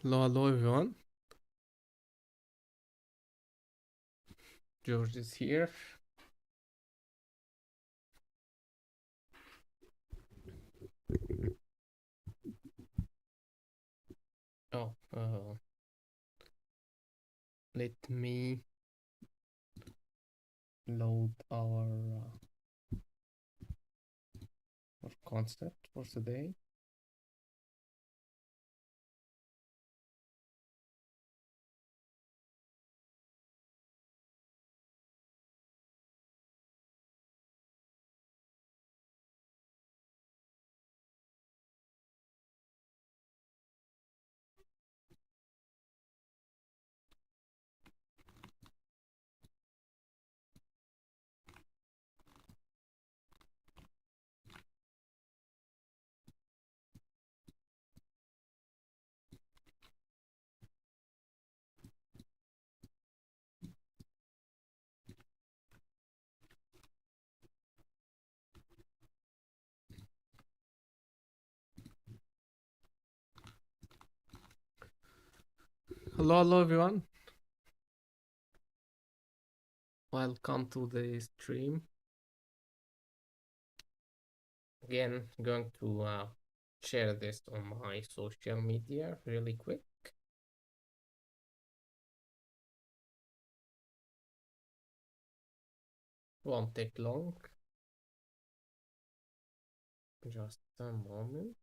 Hello everyone. George is here. Oh, let me load our concept for today. Hello everyone. Welcome to the stream. Again, going to share this on my social media really quick. Won't take long. Just a moment.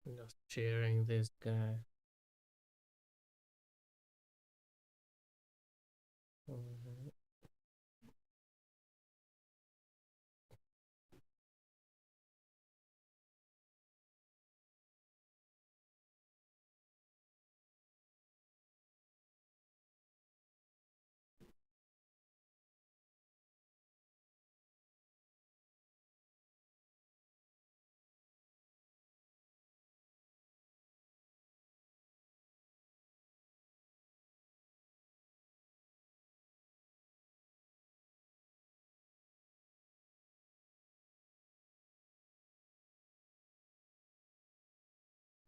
Just sharing this guy.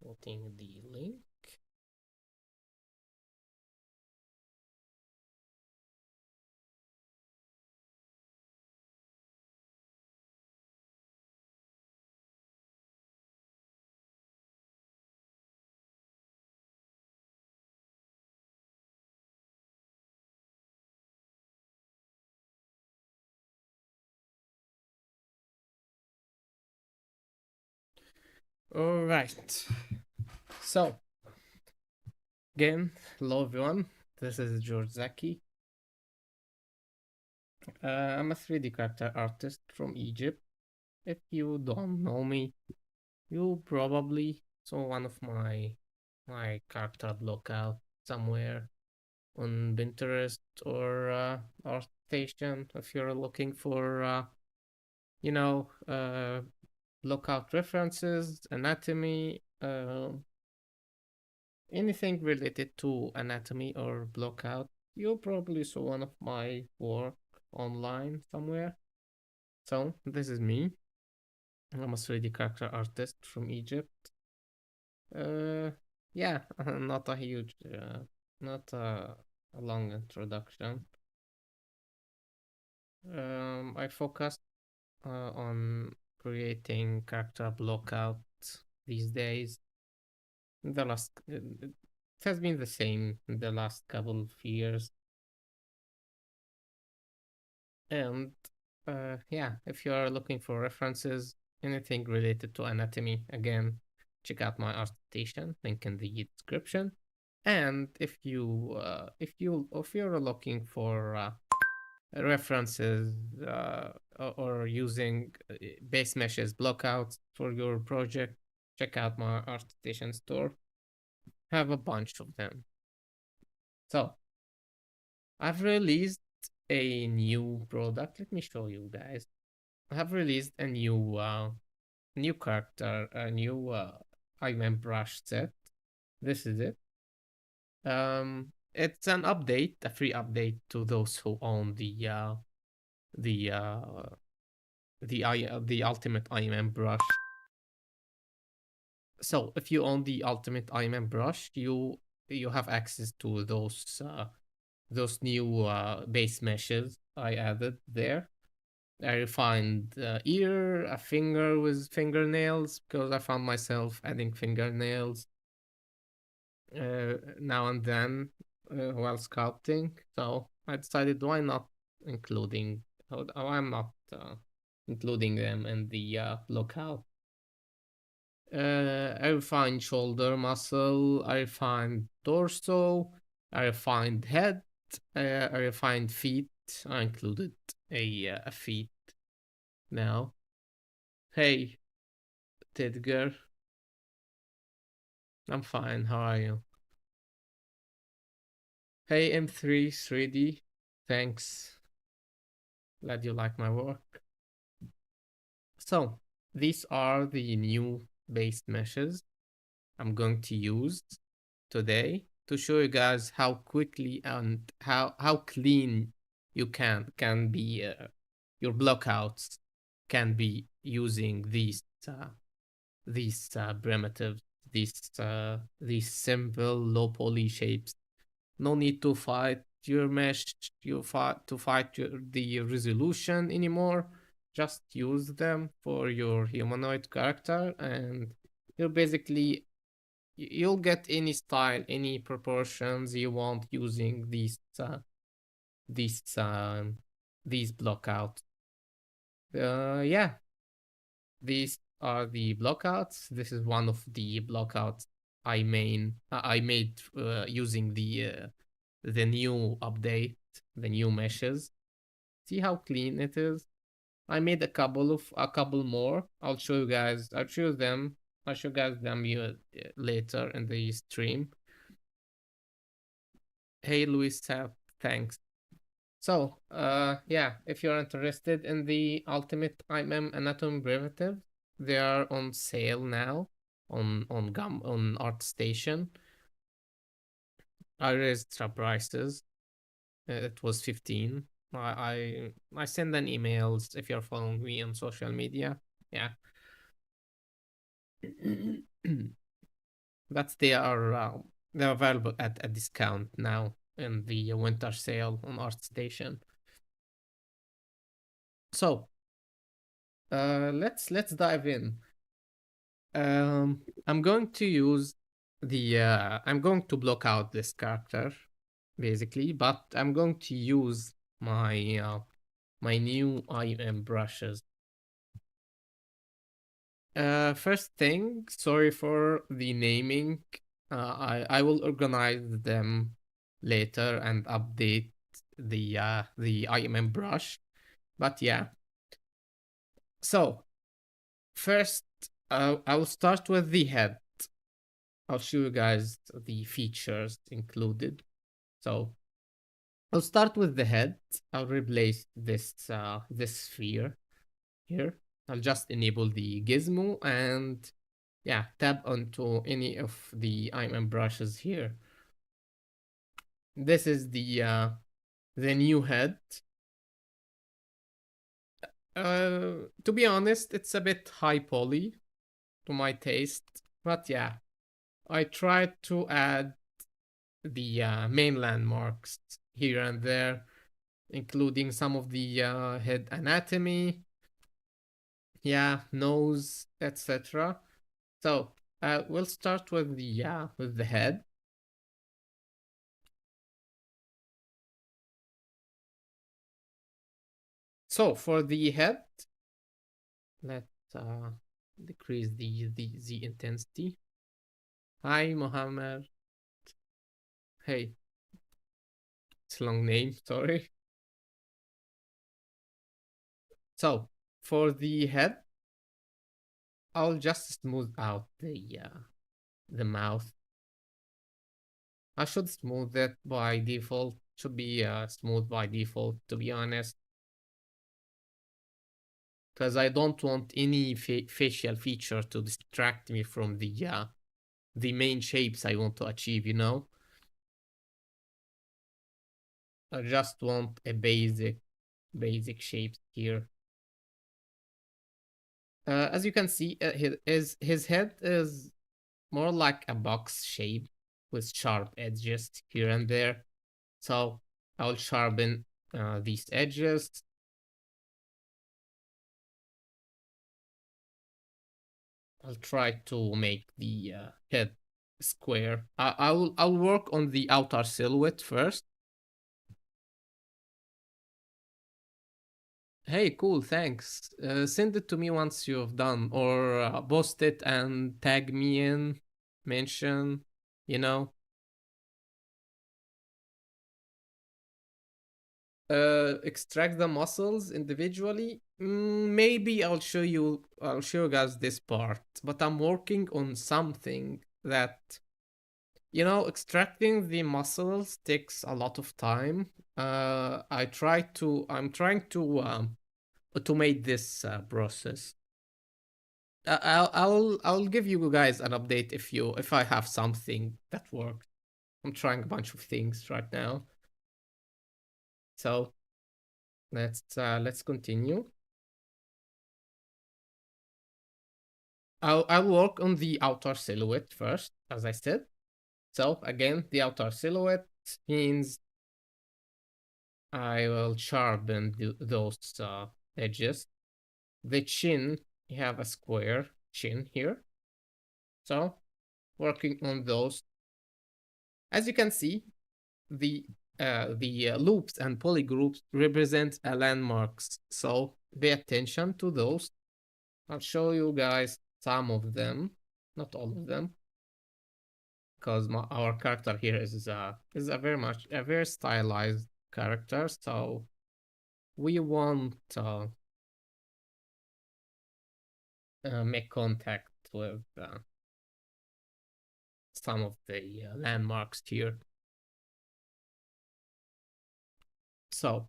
Putting the link. All right. So, again, hello everyone. This is George Zaky. I'm a 3D character artist from Egypt. If you don't know me, you probably saw one of my character blockout somewhere on Pinterest or ArtStation. If you're looking for blockout references, anatomy, anything related to anatomy or blockout, you probably saw one of my work online somewhere. So this is me. I'm a 3D character artist from Egypt. Uh, yeah, not a huge, not a long introduction. I focused on creating character blockout these days. The last it has been the same in the last couple of years, and yeah, if you are looking for references, anything related to anatomy, again, check out my art station, link in the description. And if you're looking for references or using base meshes blockouts for your project, check out my ArtStation store. Have a bunch of them. So I've released a new product. Let me show you guys. I have released a new character, a new IM brush set. This is it. It's an update, a free update to those who own the uh the ultimate IM brush. So if you own the ultimate IM brush, you have access to those new base meshes I added there. I refined ear, a finger with fingernails because I found myself adding fingernails now and then while sculpting. So I decided why not including, I'm not including them in the lookout. I refined shoulder muscle, I refined torso, I refined head, I refined feet. I included a feet now. Hey, Tidger, I'm fine. How are you? Hey, M3 3D, thanks. Glad you like my work. So, these are the new base meshes I'm going to use today to show you guys how quickly and how clean you can be your blockouts can be using these primitives, these simple low poly shapes. No need to fight your mesh, to fight the resolution anymore. Just use them for your humanoid character, and you're basically you'll get any style, any proportions you want using these these blockouts. Yeah, these are the blockouts. This is one of the blockouts I made using the new update, the new meshes. See how clean it is. I made a couple more. I'll show them. I'll show you guys them later in the stream. Hey, Luis, thanks. So, yeah, if you're interested in the Ultimate IM Anatomy Derivative, they are on sale now on ArtStation. I raised the prices. It was 15. I send an emails if you're following me on social media. Yeah. But they're available at a discount now in the winter sale on ArtStation. So let's dive in. I'm going to use I'm going to block out this character basically, but I'm going to use my new IM brushes. First thing, sorry for the naming. I will organize them later and update the IM brush. But yeah. So first, I'll start with the head. I'll show you guys the features included. So I'll start with the head. I'll replace this sphere here. I'll just enable the gizmo and yeah, tap onto any of the IM brushes here. This is the new head. To be honest, it's a bit high poly to my taste, but yeah, I tried to add the main landmarks here and there. including some of the head anatomy, yeah, nose, etc. So we'll start with the head. So for the head, let's decrease the intensity. Hi, Mohammed. Hey, it's a long name. Sorry. So for the head, I'll just smooth out the mouth. I should smooth it by default. Should be smooth by default, to be honest, because I don't want any facial feature to distract me from the main shapes I want to achieve. I just want a basic shape here. As you can see, his head is more like a box shape with sharp edges here and there. So I'll sharpen these edges. I'll try to make the head square. I'll work on the outer silhouette first. Hey, cool, thanks. Send it to me once you've done, or post it and tag me in, mention, you know. Extract the muscles individually. Maybe I'll show you guys this part, but I'm working on something that, extracting the muscles takes a lot of time. I'm trying to automate this process. I'll give you guys an update if I have something that works. I'm trying a bunch of things right now. So let's continue. I'll work on the outer silhouette first, as I said. So again, the outer silhouette means I will sharpen those edges. The chin, you have a square chin here. So working on those. As you can see, the loops and polygroups represent landmarks. So pay attention to those. I'll show you guys some of them, not all of them, because our character here is a very stylized character. So we want make contact with some of the landmarks here. So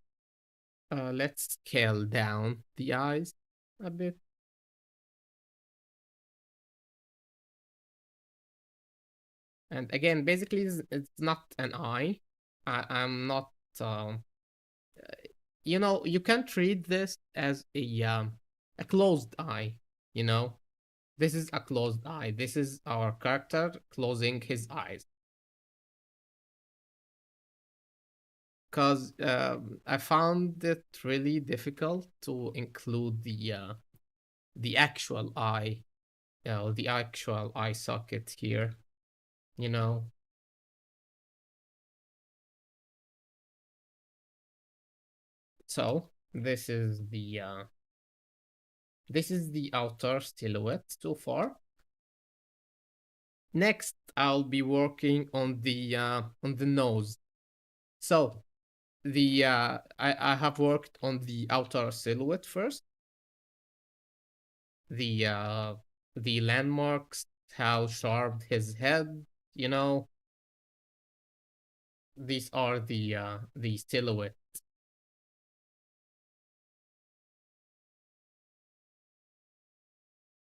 let's scale down the eyes a bit. And again, basically, it's not an eye. I'm not, you can treat this as a closed eye, you know? This is a closed eye. This is our character closing his eyes. Because I found it really difficult to include the actual eye, the actual eye socket here, you know. So this is the outer silhouette so far. Next, I'll be working on the nose. So I have worked on the outer silhouette first. The uh the landmarks, how sharp his head, you know. These are the silhouette.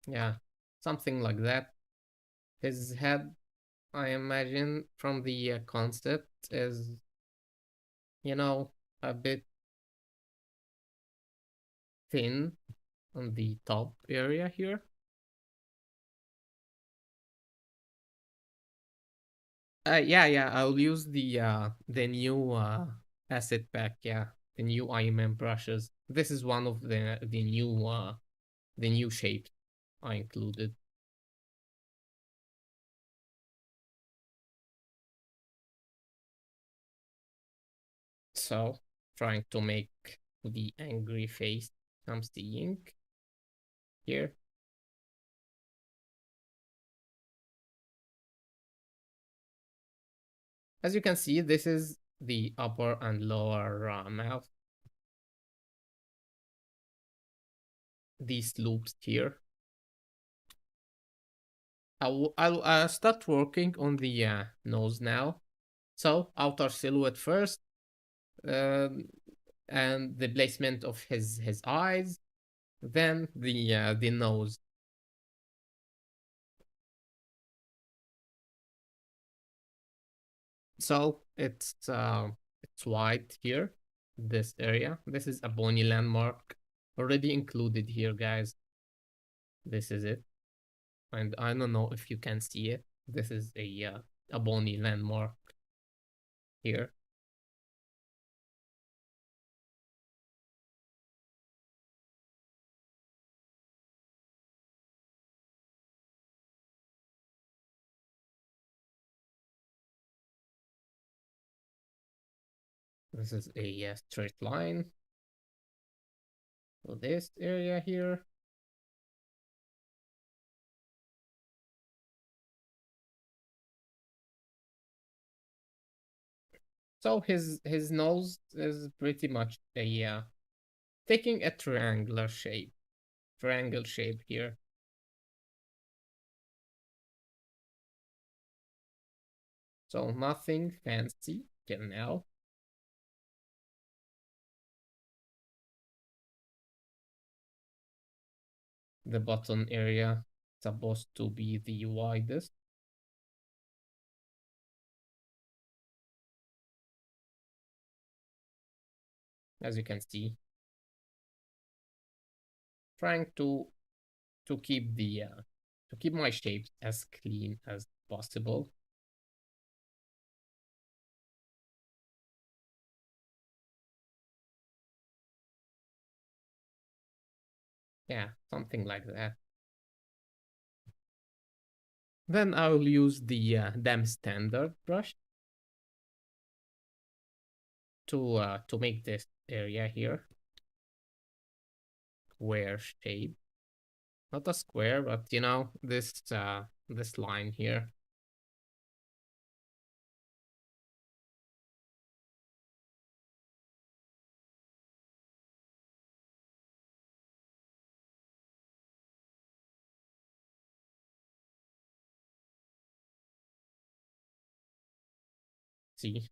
Yeah, something like that. His head, I imagine from the concept, is, a bit thin on the top area here. Yeah, I'll use the new asset pack. Yeah, the new IMM brushes. This is one of the new shapes I included. So trying to make the angry face I'm seeing here. As you can see, this is the upper and lower mouth. These loops here. I'll start working on the nose now. So outer silhouette first, um, and the placement of his eyes, then the nose. So it's white here, this area. This is a bony landmark already included here, guys. This is it, and I don't know if you can see it. This is a bony landmark here. This is a straight line. So this area here. So his nose is pretty much a taking a triangle shape here. So nothing fancy till now. The bottom area supposed to be the widest. As you can see, trying to keep the to keep my shapes as clean as possible. Yeah, something like that. Then I will use the dam standard brush to make this area here square shape. Not a square, but you know, this line here. See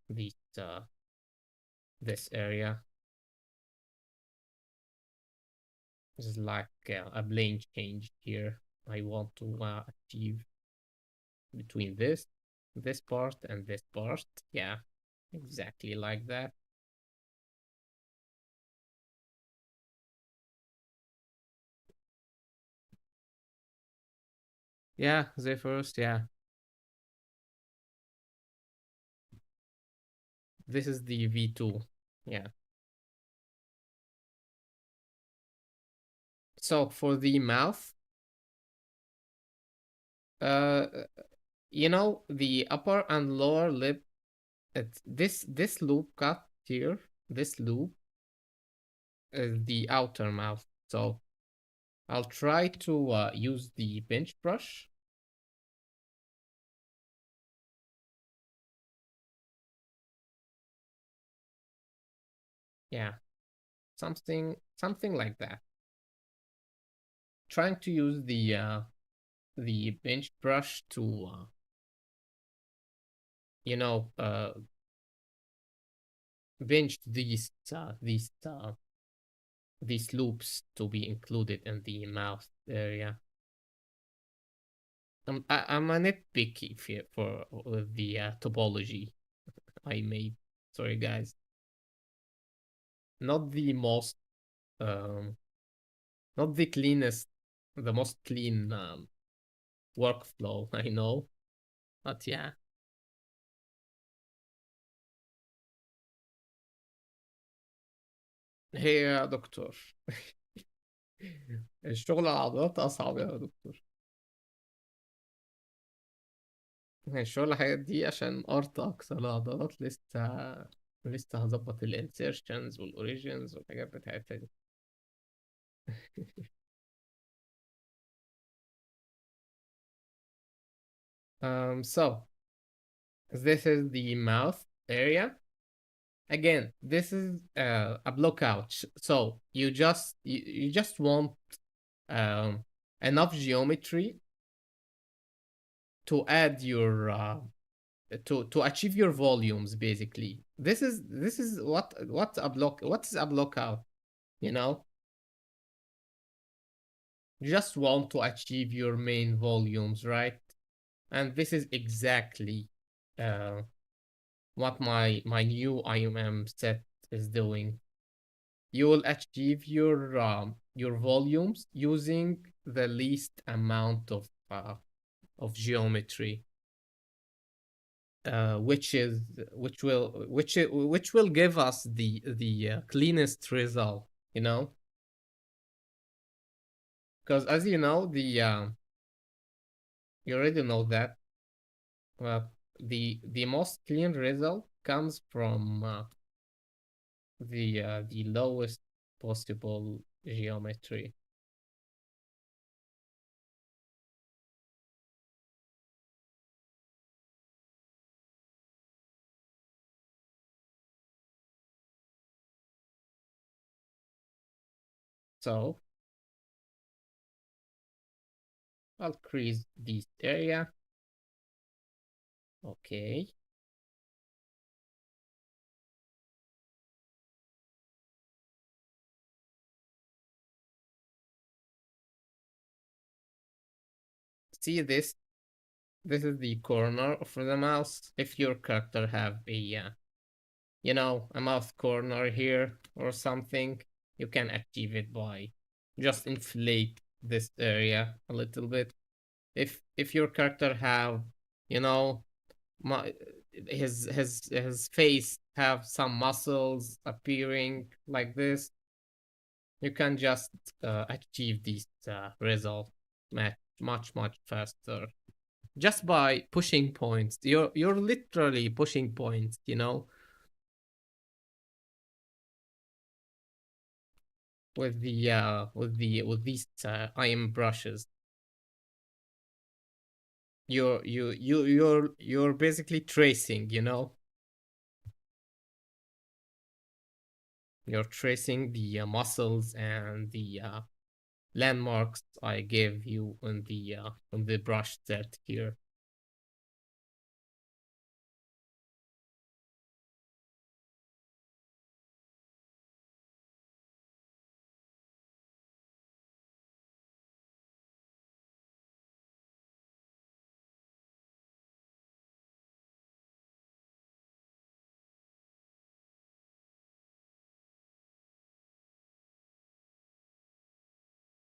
this area is like a plane change here. I want to achieve between this part and this part. Yeah, exactly like that. Yeah, the first, yeah. This is the V2. Yeah. So for the mouth, uh, you know, the upper and lower lip, this loop cut here, this loop is the outer mouth. So I'll try to use the pinch brush. Yeah, something like that. Trying to use the pinch brush to you know pinch these loops to be included in the mouth area. I'm a nitpicky for with the topology I made. Sorry, guys. Not the most, um, not the cleanest, the most clean workflow I know, but yeah. هي يا دكتور. الشغل على العضلات أصعب يا دكتور. الشغل الحاجات دي عشان أرت أكثر العضلات لسه هظبط الانسيرشنز والأوريجينز والحاجات بتاعتها دي. So this is the mouth area. Again, this is a blockout. So you just want um, enough geometry to add your to achieve your volumes. Basically, this is what is a blockout. You know, you just want to achieve your main volumes, right? And this is exactly uh, what my new IMM set is doing. You will achieve your volumes using the least amount of geometry, which is which will give us the cleanest result. You know, because as you know, you already know that the most clean result comes from the lowest possible geometry. So I'll crease this area. Okay. See this? This is the corner of the mouse. If your character have a mouse corner here or something, you can achieve it by just inflate this area a little bit. If your character have, you know, my his face have some muscles appearing like this, you can just achieve this result much faster just by pushing points. You're literally pushing points, with these IM brushes. You're basically tracing, you're tracing the muscles and the landmarks I gave you on the brush set here.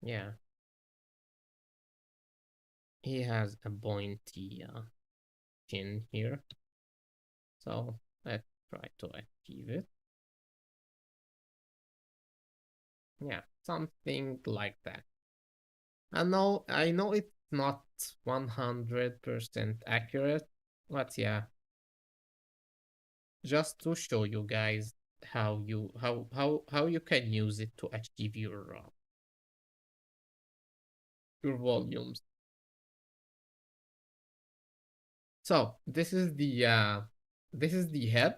Yeah, he has a pointy chin here, so let's try to achieve it. Yeah, something like that. I know it's not 100% accurate, but yeah, just to show you guys how you can use it to achieve your volumes. So this is the head.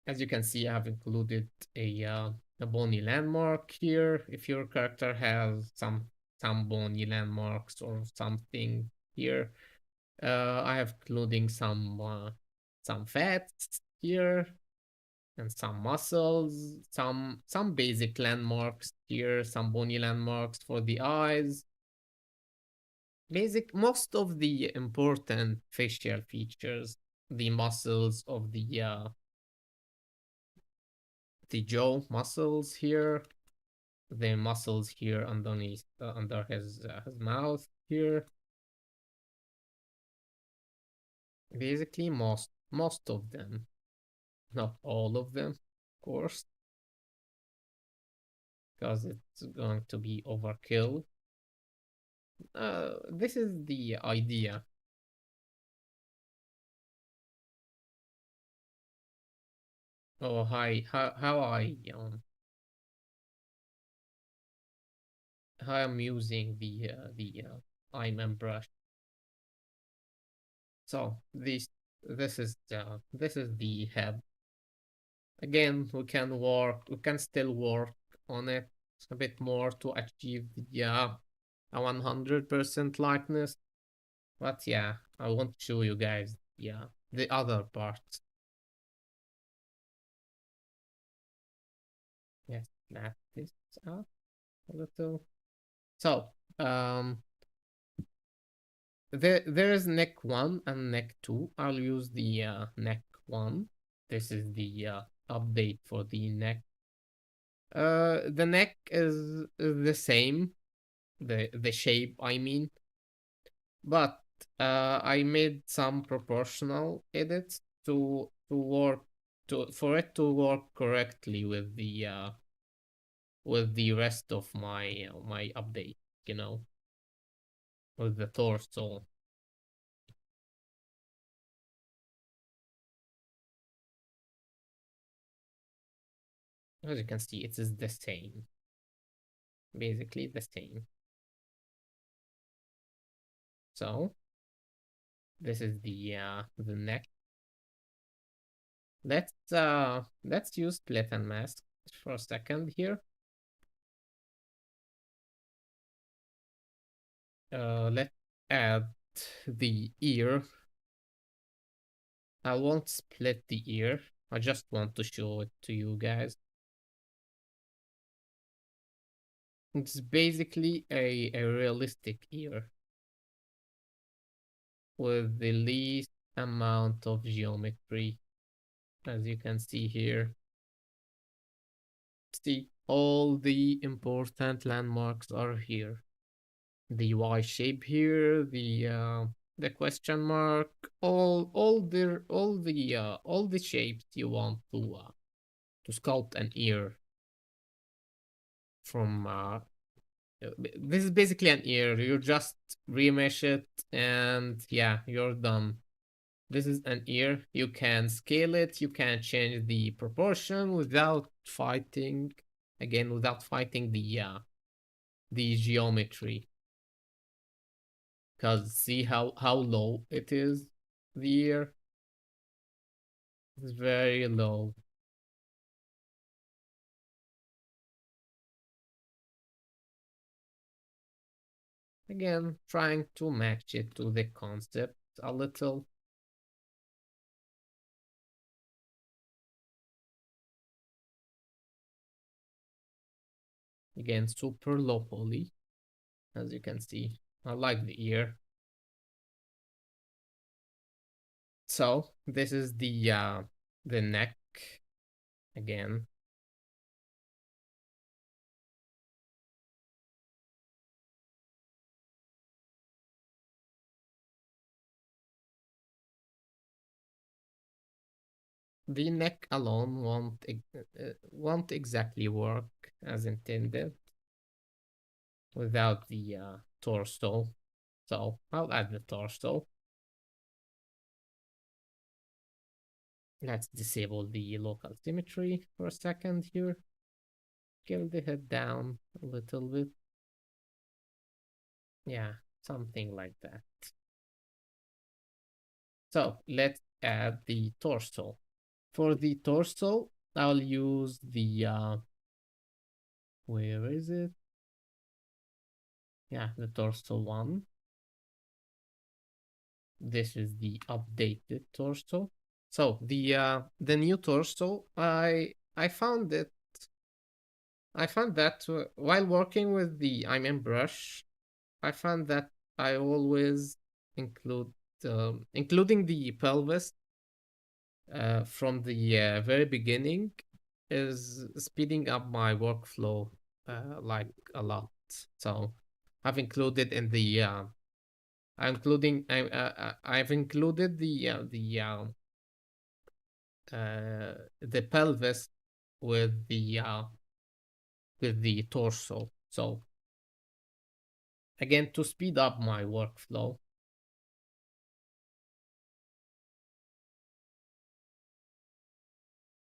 As you can see, I have included a bony landmark here. If your character has some bony landmarks or something here, I have including some fats here and some muscles, some basic landmarks here, some bony landmarks for the eyes. Most of the important facial features, the muscles of the jaw muscles here, the muscles here underneath under his mouth here. Basically, most of them. not all of them, of course, because it's going to be overkill. This is the idea. Oh, hi, how I'm using the IM brush. So this is the head. Again, we can still work on it a bit more to achieve the a 100% likeness. But yeah, I want to show you guys the other parts. Yes, map this out a little. So there is neck one and neck two. I'll use the neck one. This is the update for the neck. The neck is the same, the shape I mean, but I made some proportional edits to work to for it to work correctly with the rest of my update, you know, with the torso. As you can see, it is the same, basically the same. So this is the neck. Let's use split and mask for a second here. Let's add the ear. I won't split the ear. I just want to show it to you guys. It's basically a realistic ear with the least amount of geometry, as you can see here. See, all the important landmarks are here. The Y shape here, the question mark, all the shapes you want to sculpt an ear from. This is basically an ear. You just remesh it, and yeah, you're done. This is an ear. You can scale it. You can change the proportion without fighting. Again, without fighting the geometry. Because see how low it is. The ear is very low. Again, trying to match it to the concept a little. Again, super low poly, as you can see. I like the ear. So this is the neck again. The neck alone won't exactly work as intended without the torso. So I'll add the torso. Let's disable the local symmetry for a second here. Scale the head down a little bit. Yeah, something like that. So let's add the torso. For the torso, I'll use the where is it? Yeah, the torso one. This is the updated torso. So the new torso, I found that while working with the IM brush, I found that I always include including the pelvis from the very beginning is speeding up my workflow like a lot. So I've included in the I've included the the pelvis with the torso. So again, to speed up my workflow,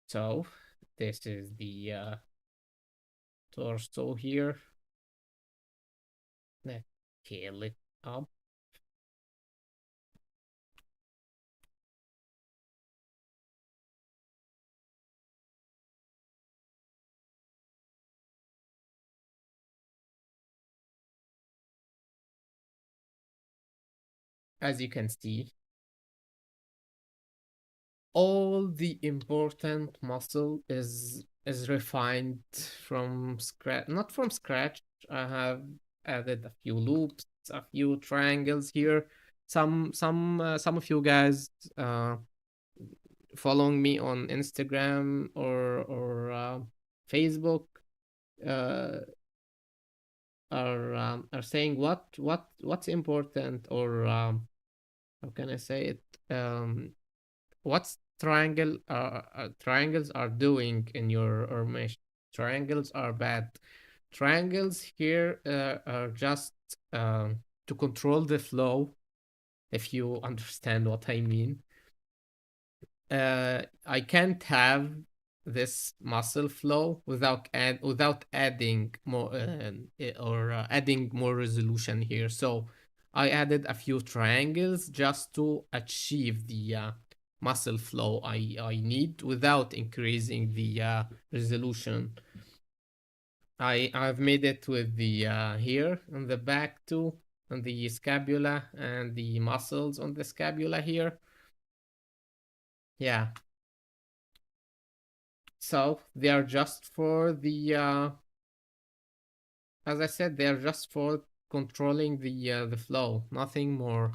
so this is the torso here. Let's scale it up. As you can see, all the important muscle is refined from scratch, not from scratch. I have added a few loops, a few triangles here. Some of you guys following me on Instagram or Facebook uh, are saying what's important, or how can I say it? What's triangles are doing in your mesh? Triangles are bad. Triangles here are just to control the flow, if you understand what I mean. I can't have this muscle flow without adding more adding more resolution here. So I added a few triangles just to achieve the muscle flow I need without increasing the resolution. I've made it with the here on the back too, on the scapula and the muscles on the scapula here. Yeah. So they are just for the as I said, they are just for controlling the flow, nothing more.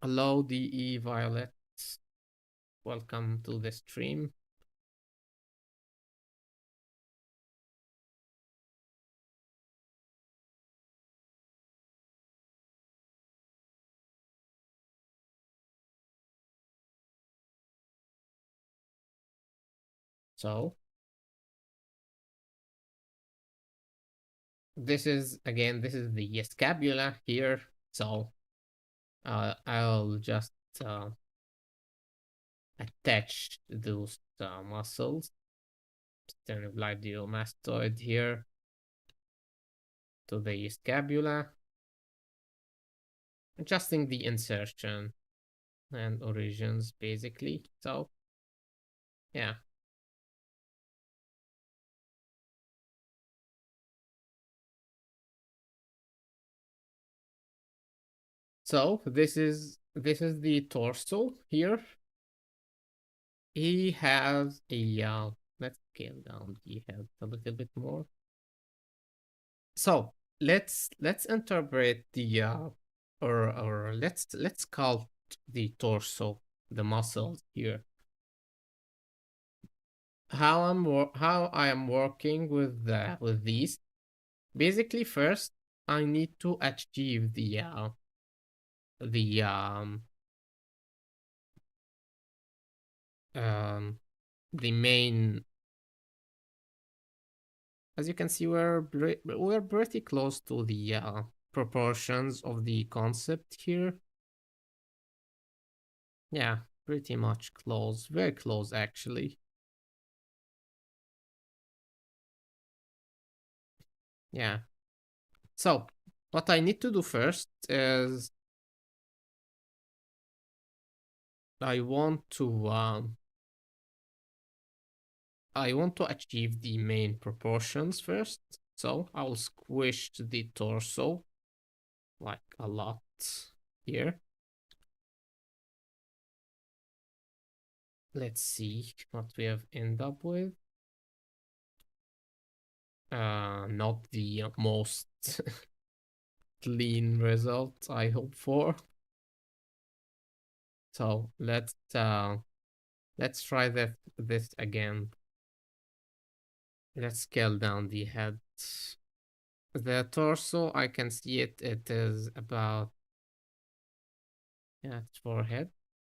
Hello, DE Violet. Welcome to the stream. So this is the scapula here. So I'll just attach those muscles, sternocleidomastoid here, to the scapula, adjusting the insertion and origins basically. So yeah. So this is the torso here. He has a let's scale down the head a little bit more. So let's interpret the or let's sculpt the torso, the muscles here. How I am working with these. Basically, first I need to achieve the um the main. As you can see, we're pretty close to the proportions of the concept here. Yeah, pretty much close, very close actually. Yeah. So what I need to do first is I want to achieve the main proportions first. So I'll squish the torso like a lot here. Let's see what we have end up with. Not the most clean result I hope for. So let's try this again. Let's scale down the head. The torso, I can see it. It is about, yeah, it's forehead.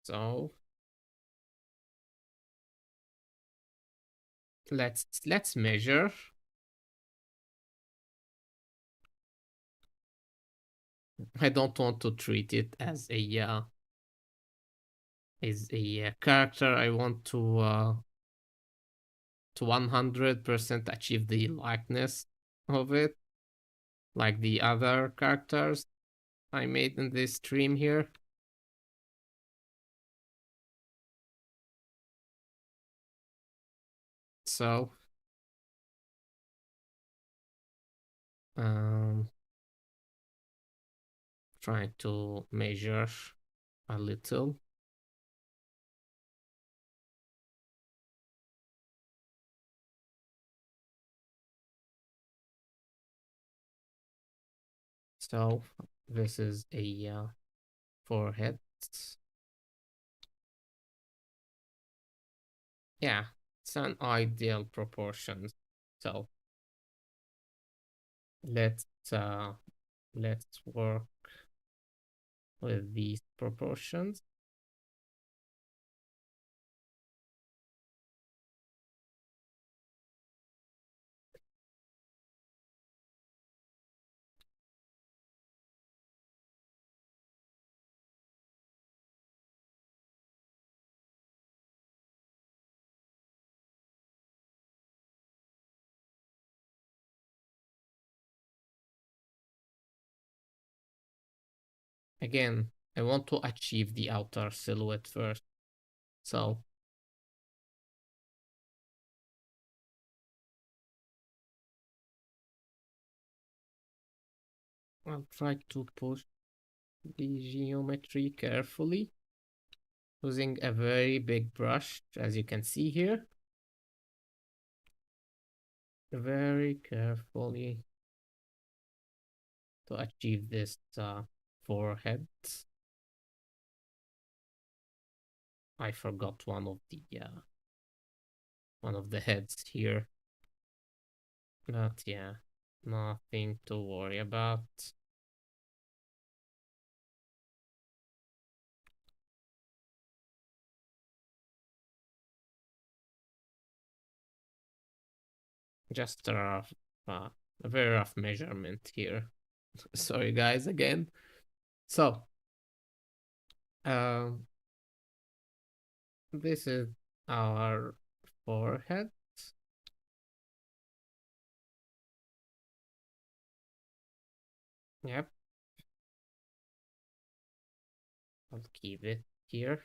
So let's measure. I don't want to treat it as a character. I want to 100% achieve the likeness of it, like the other characters I made in this stream here. So trying to measure a little. So this is a forehead. Yeah, it's an ideal proportion. So let's uh let's work with these proportions. Again, I want to achieve the outer silhouette first. So I'll try to push the geometry carefully using a very big brush, as you can see here. Very carefully to achieve this forehead. I forgot one of the heads here. But yeah, nothing to worry about. Just a very rough measurement here. Sorry guys again. So um this is our forehead. Yep. I'll keep it here.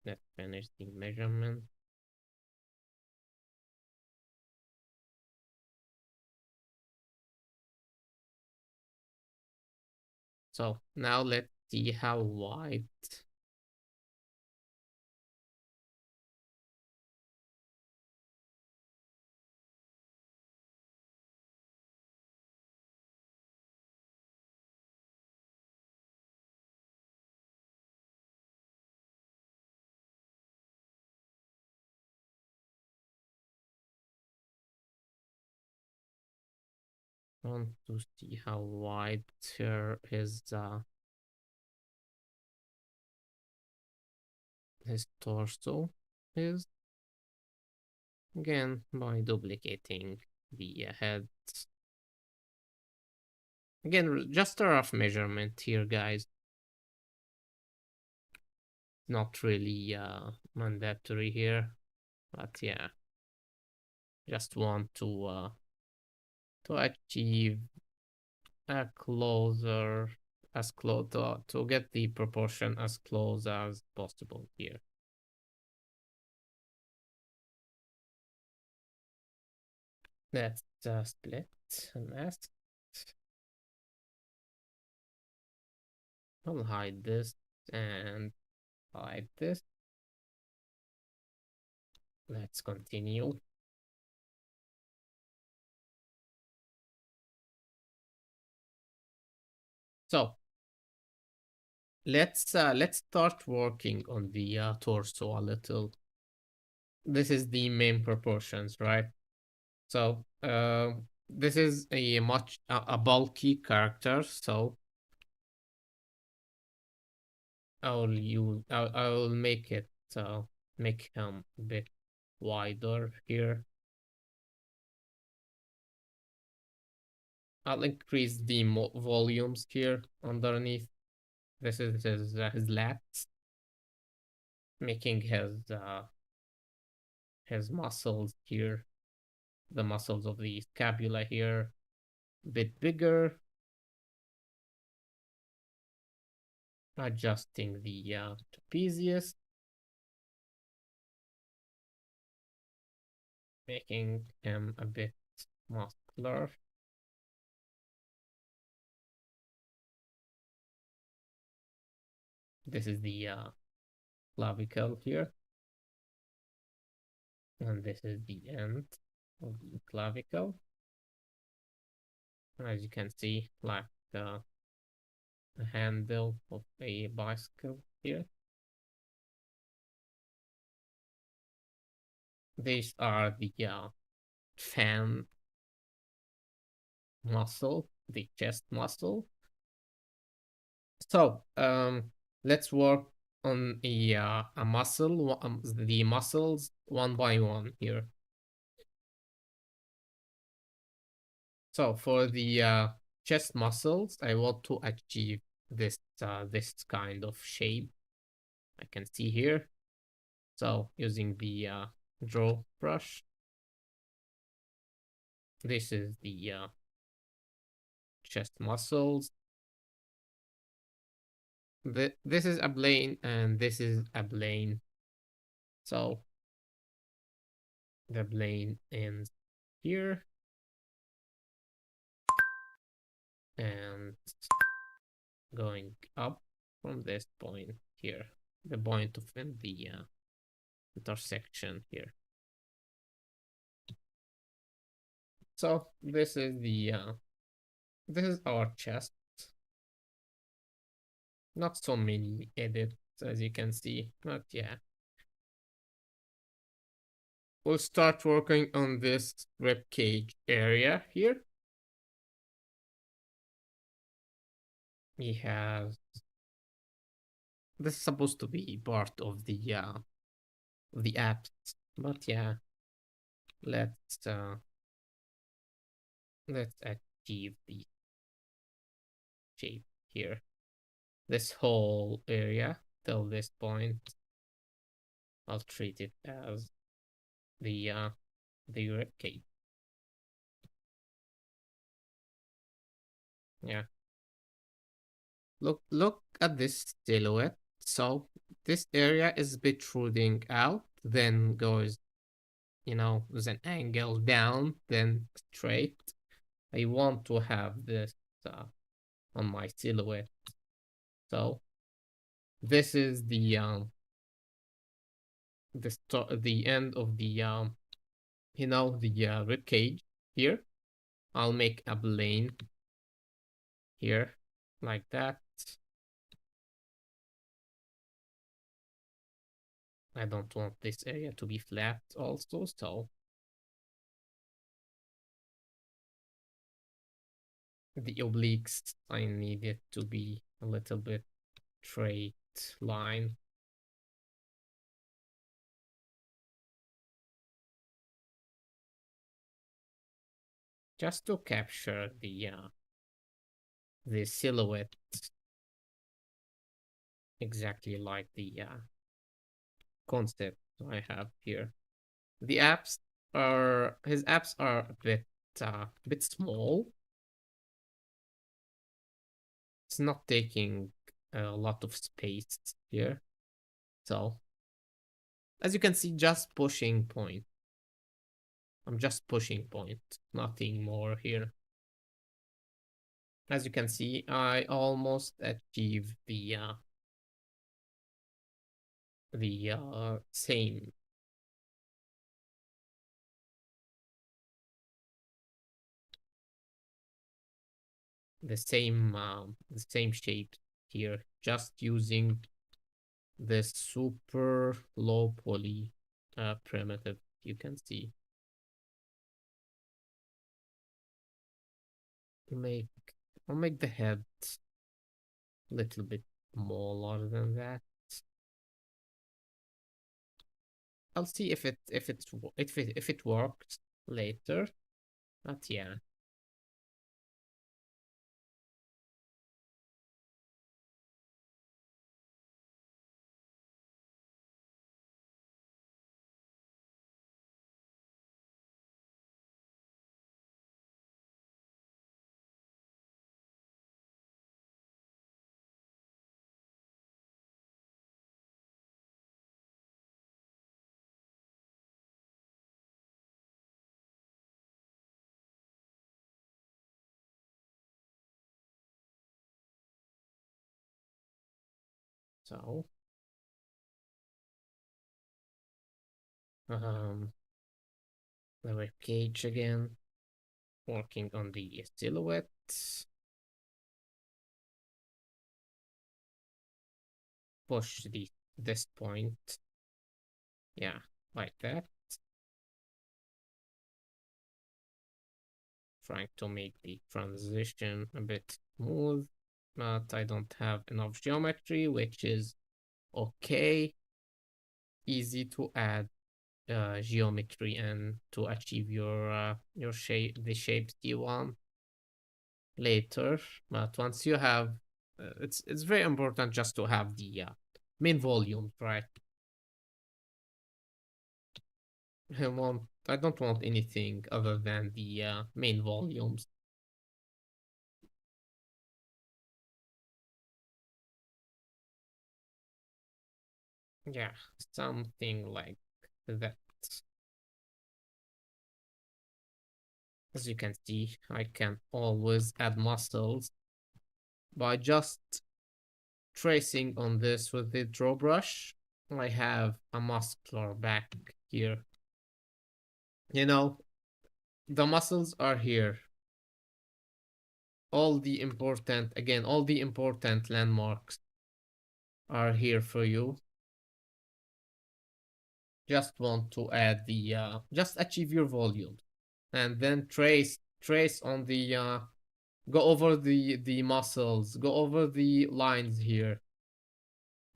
Let's finish the measurement. So now let's see how wide I want to see how wide here his torso is. Again, by duplicating the head. Again, just a rough measurement here, guys. Not really mandatory here, but yeah, just want to achieve a closer as close to get the proportion as close as possible here. Let's split and mask. I'll hide this and hide this. Let's continue. So let's start working on the torso a little. This is the main proportions, right? So This is a much a bulky character, so I will make it make him a bit wider here. I'll increase the volumes here underneath. This is his lats, making his muscles here, the muscles of the scapula here, a bit bigger. Adjusting the trapezius, making him a bit muscular. This is the clavicle here, and this is the end of the clavicle. As you can see, like the handle of a bicycle here. These are the fan muscle, the chest muscle. So let's work on a muscle, the muscles one by one here. So for the chest muscles, I want to achieve this this kind of shape I can see here. So using the draw brush, this is the chest muscles. This is a plane and this is a plane. So the plane ends here and going up from this point here, the point of the intersection here. So this is the this is our chest. Not so many edits as you can see, but yeah. We'll start working on this rib cage area here. We have this is supposed to be part of the apps, but yeah, let's achieve the shape here. This whole area till this point, I'll treat it as the rib cage. Yeah. Look at this silhouette. So this area is protruding out, then goes, you know, with an angle down, then straight. I want to have this on my silhouette. So this is the the end of the you know, the rib cage here. I'll make a plane here like that. I don't want this area to be flat also, so the obliques, I need it to be a little bit straight line. Just to capture the silhouette exactly like the concept I have here. The apps are his apps are a bit small. It's not taking a lot of space here. So as you can see, just pushing point. I'm just pushing point, nothing more here. As you can see, I almost achieved the same the same shape here, just using this super low poly primitive you can see. make I'll make the head a little bit smaller than that. I'll see if it works later. But yeah. So um the rib cage again. Working on the silhouette. Push this point. Yeah, like that. Trying to make the transition a bit smooth, but I don't have enough geometry, which is okay. Easy to add geometry and to achieve your shape, the shapes you want later. But once you have, it's very important just to have the main volume, right? I don't want anything other than the main volumes. Yeah, something like that. As you can see, I can always add muscles by just tracing on this with the draw brush. I have a muscular back here. You know, the muscles are here. All the important landmarks are here for you. Just want to add the, just achieve your volume. And then trace on the, go over the muscles, go over the lines here.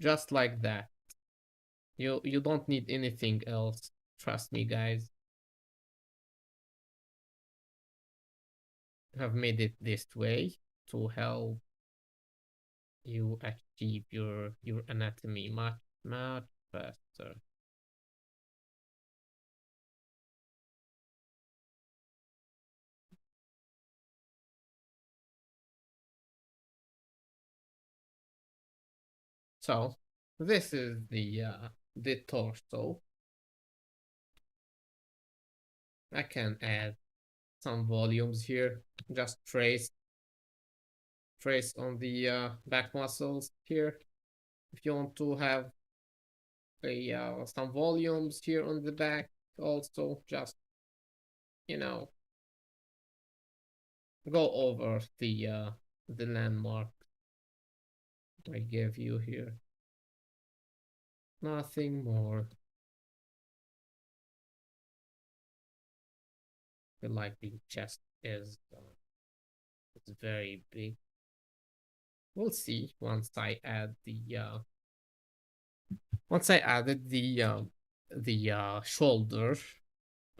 Just like that. You don't need anything else. Trust me, guys. Have made it this way to help you achieve your anatomy much faster. So this is the torso. I can add some volumes here. Just trace on the back muscles here. If you want to have a some volumes here on the back, also just you know go over the landmark I gave you here. Nothing more. Feel like the chest is it's very big. We'll see once I added the shoulder.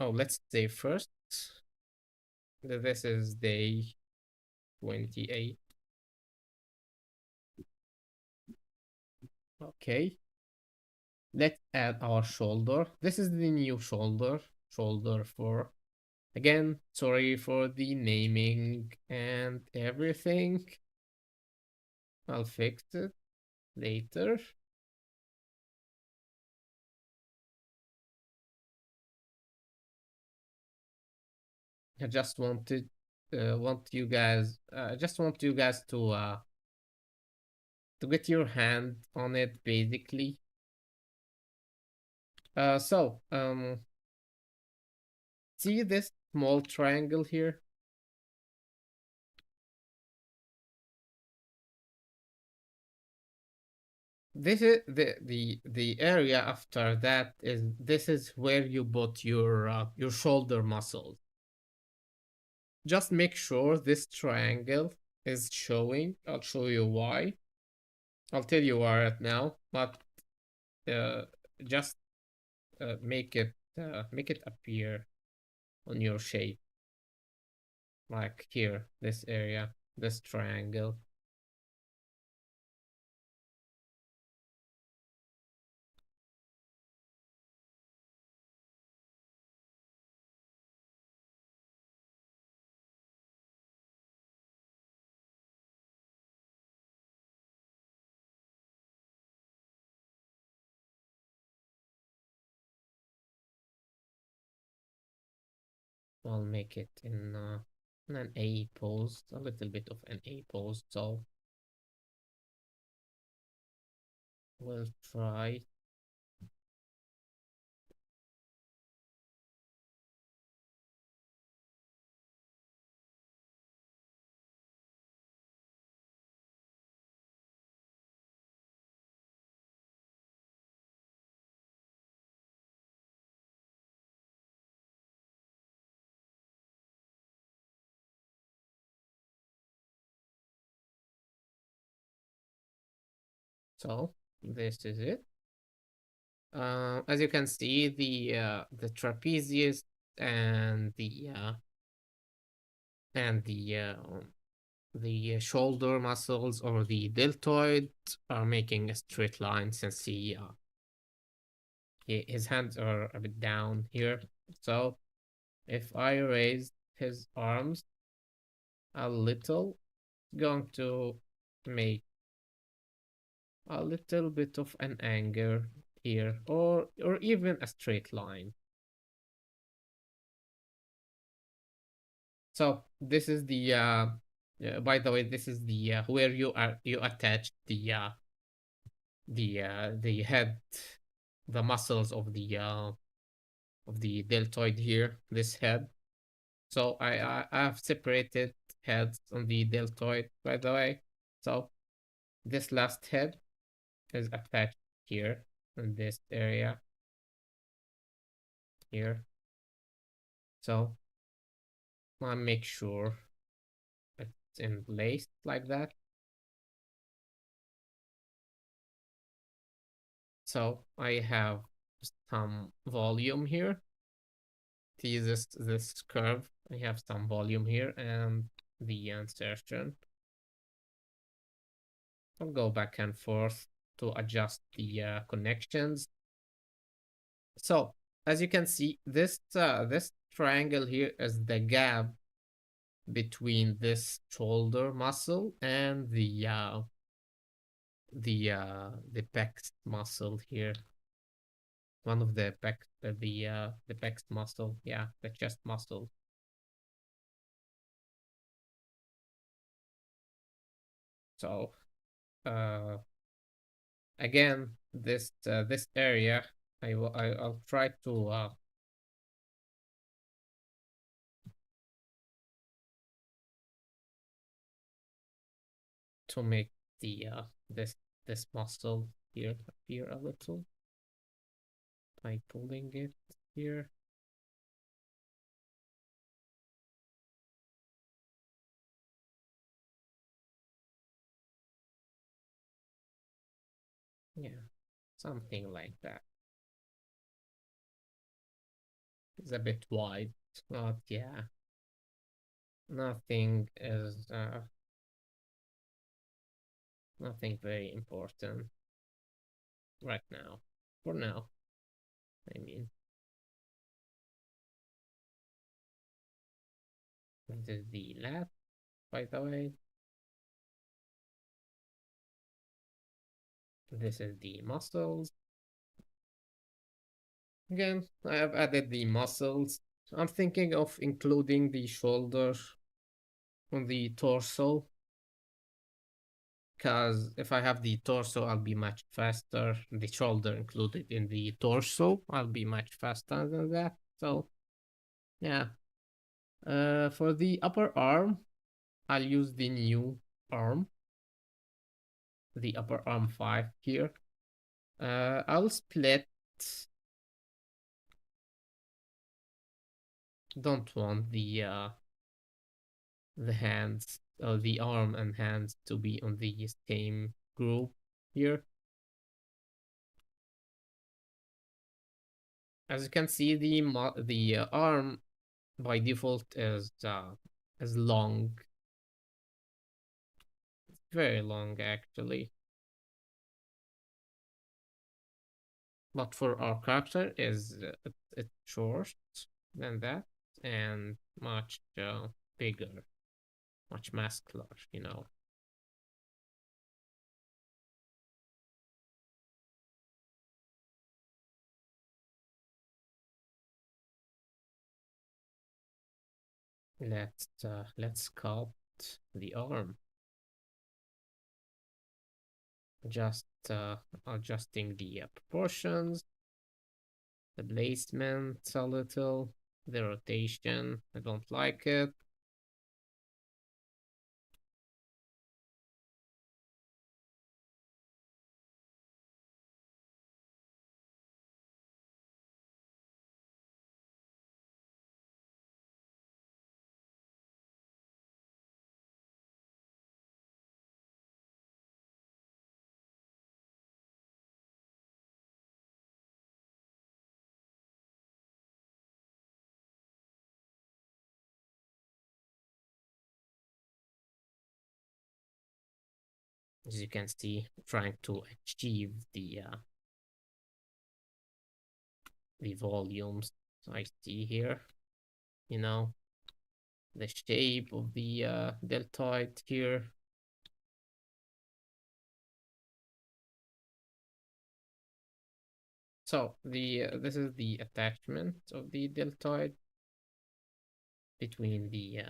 Oh, let's say first that this is day 28. Okay. Let's add our shoulder. This is the new shoulder. Shoulder 4. Again, sorry for the naming and everything. I'll fix it later. I just wanted want you guys I just want you guys to get your hand on it basically. See this small triangle here? This is the area after that this is where you put your shoulder muscles. just make sure this triangle is showing. I'll show you why. I'll tell you why right now, but uh, just make it appear on your shape, like here, this area, this triangle. I'll make it in an A pose, a little bit of an A pose. So we'll try. So this is it. As you can see, the trapezius and the shoulder muscles or the deltoid are making a straight line since his hands are a bit down here. So if I raise his arms a little, it's going to make a little bit of an angle here, or even a straight line. So this is by the way, this is the where you attach the head, the muscles of the deltoid here, this head. So I have separated heads on the deltoid, by the way. So this last head is attached here in this area here. So I make sure it's in place like that. So I have some volume here. To use this curve, I have some volume here and the insertion. I'll go back and forth to adjust the connections. So as you can see, this triangle here is the gap between this shoulder muscle and the pec muscle here. One of the pec muscle, yeah, the chest muscle. So again, this area, I'll try to make the this muscle here appear a little by pulling it here. Yeah, something like that. It's a bit wide, but yeah, nothing is nothing very important right now. For now, I mean, this is the lat, by the way. This is the muscles. Again, I have added the muscles. I'm thinking of including the shoulder on the torso, because if I have the torso, I'll be much faster. The shoulder included in the torso, I'll be much faster than that. So, yeah. For the upper arm, I'll use the new arm, the upper arm 5 here. I'll split. Don't want the hands, the arm and hands to be on the same group here. As you can see, the arm by default is long, very long actually. But for our character is it's short than that and much bigger, much muscular, you know. Let's sculpt the arm, just adjusting the proportions, the placement a little, the rotation. I don't like it. As you can see, trying to achieve the volumes I see here, you know, the shape of the deltoid here. So the this is the attachment of the deltoid between the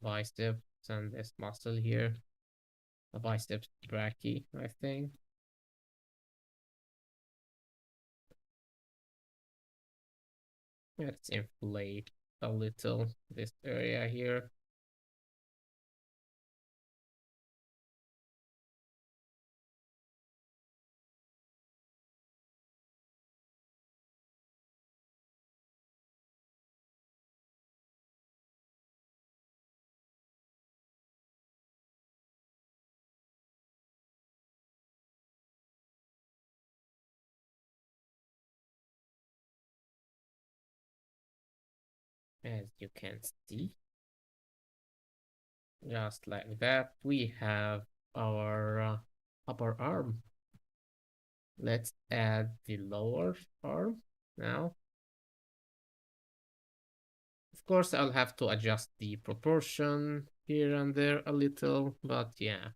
biceps and this muscle here, the biceps brachii, I think. Let's inflate a little this area here. As you can see, just like that, we have our upper arm. Let's add the lower arm now. Of course, I'll have to adjust the proportion here and there a little, but yeah.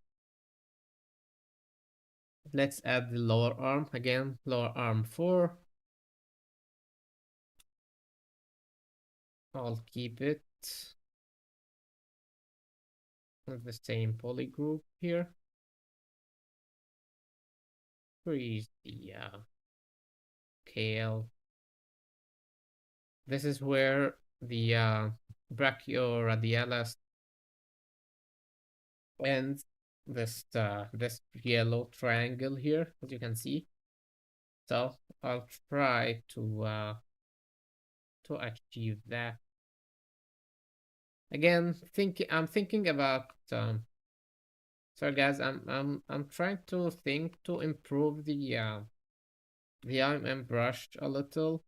Let's add the lower arm again, lower arm 4. I'll keep it with the same polygroup here. Freeze the scale. This is where the brachioradialis ends. This yellow triangle here, as you can see. So I'll try to achieve that. Again, I'm thinking about sorry guys, I'm trying to think to improve the arm and brush a little.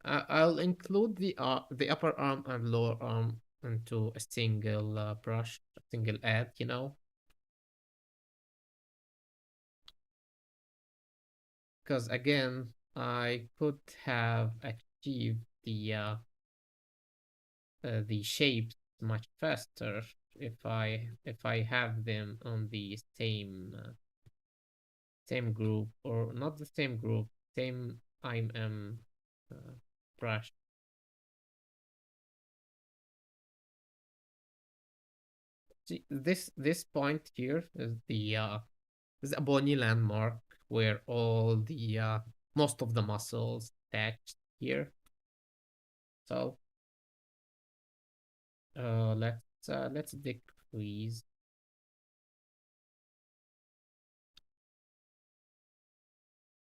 I'll include the upper arm and lower arm into a single brush, a single add, you know, because again, I could have achieved the shapes much faster if I have them on the same group, or not the same group, same IM brush. See, this point here is a bony landmark where all the most of the muscles attached here. So let's decrease.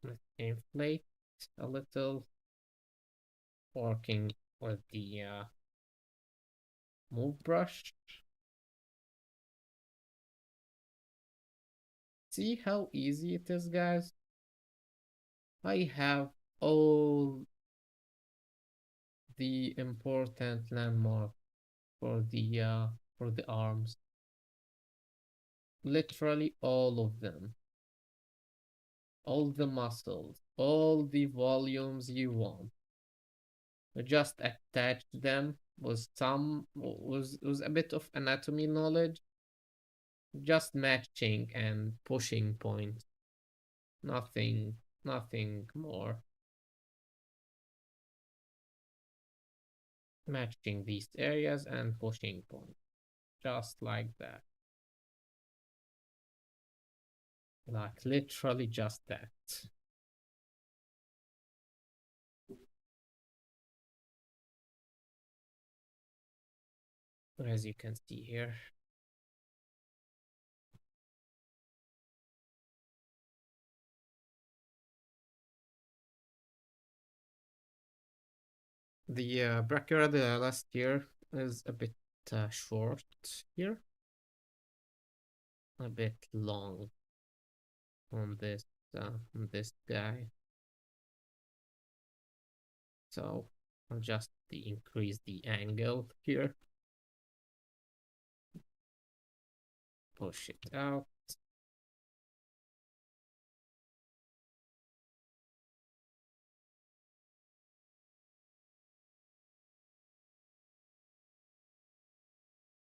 Let's inflate a little, working with the move brush. See how easy it is, guys? I have all the important landmark for the arms. Literally all of them. All the muscles, all the volumes you want. Just attach them with a bit of anatomy knowledge, just matching and pushing points. Nothing, nothing more. Matching these areas and pushing points. Just like that. Like literally just that. As you can see here. The brachioradial last year is a bit short here, a bit long on this guy. So I'll just increase the angle here, push it out.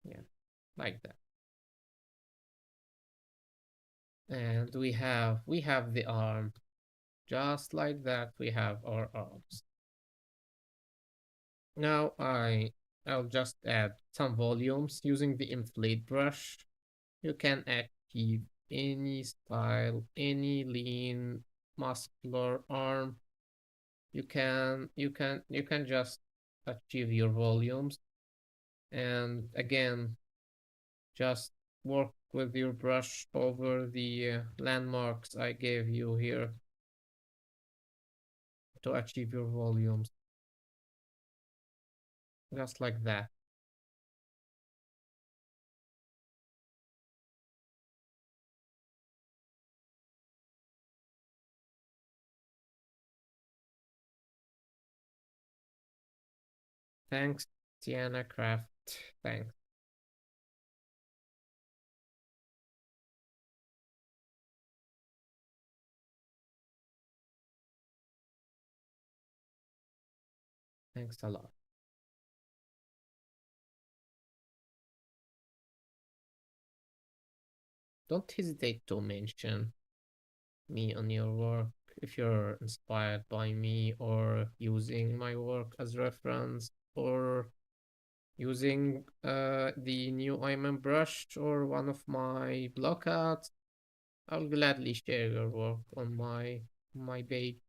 Yeah, like that. And we have the arm. Just like that, we have our arms. Now I'll just add some volumes using the inflate brush. You can achieve any style, any lean, muscular arm. You can just achieve your volumes. And again, just work with your brush over the landmarks I gave you here to achieve your volumes. Just like that. Thanks, Tiana Craft. Thanks. Thanks a lot. Don't hesitate to mention me on your work if you're inspired by me or using my work as reference or using the new IMM brush or one of my blockouts. I'll gladly share your work on my page.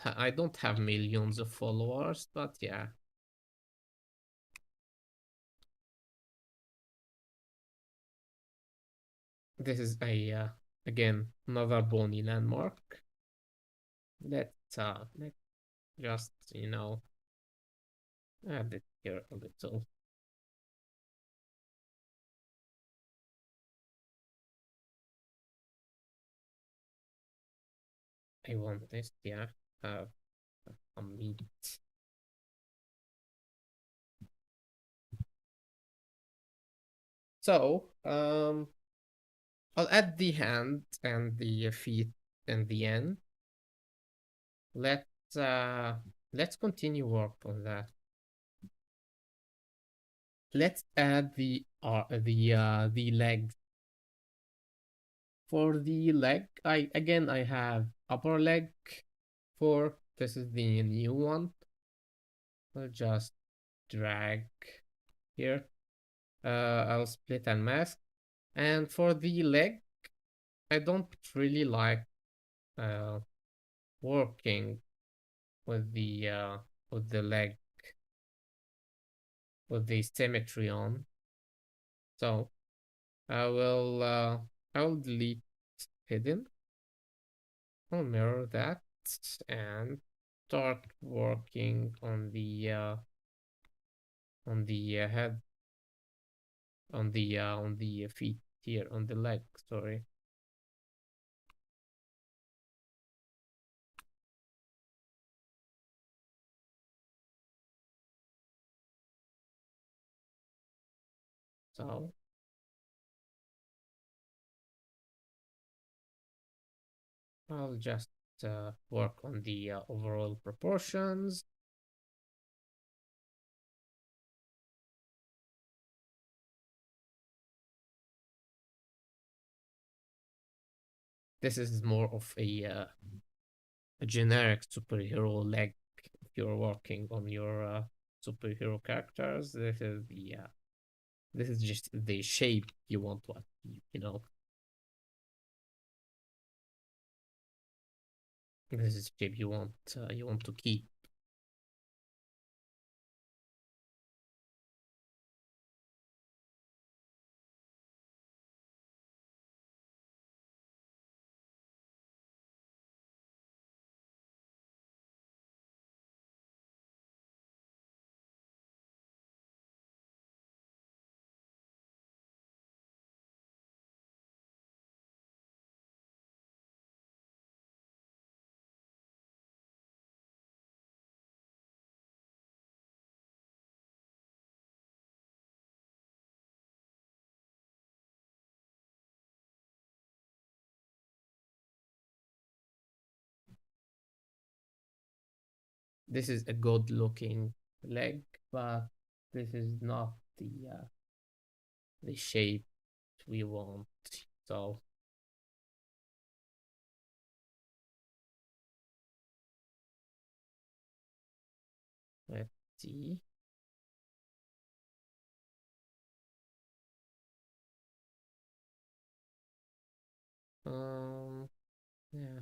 I don't have millions of followers, but yeah. This is a again another bony landmark. Let's just add it here a little. I want this, yeah. Have a meat. So I'll add the hand and the feet and the end. Let's uh let's continue work on that. Let's add the legs. For the leg, I have upper leg for this is the new one. I'll just drag here. I'll split and mask. And for the leg, I don't really like uh working with the leg with the symmetry on. So I will delete hidden. I'll mirror that and start working on the head. on the feet here, on the leg, sorry. So I'll just work on the overall proportions. This is more of a generic superhero leg. If you're working on your superhero characters, this is just the shape you want to achieve, you know. This is shape you want to keep. This is a good looking leg, but this is not the shape we want. So let's see. Yeah.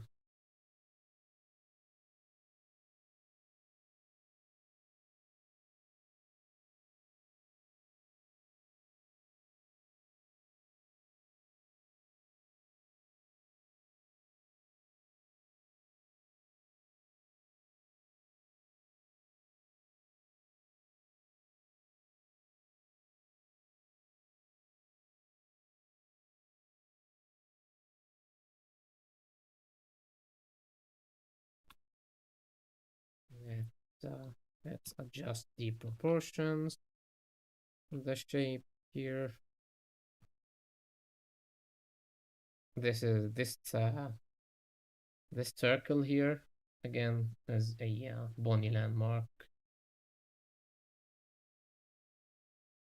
Let's, let's adjust the proportions of the shape here. This circle here again is a bony landmark.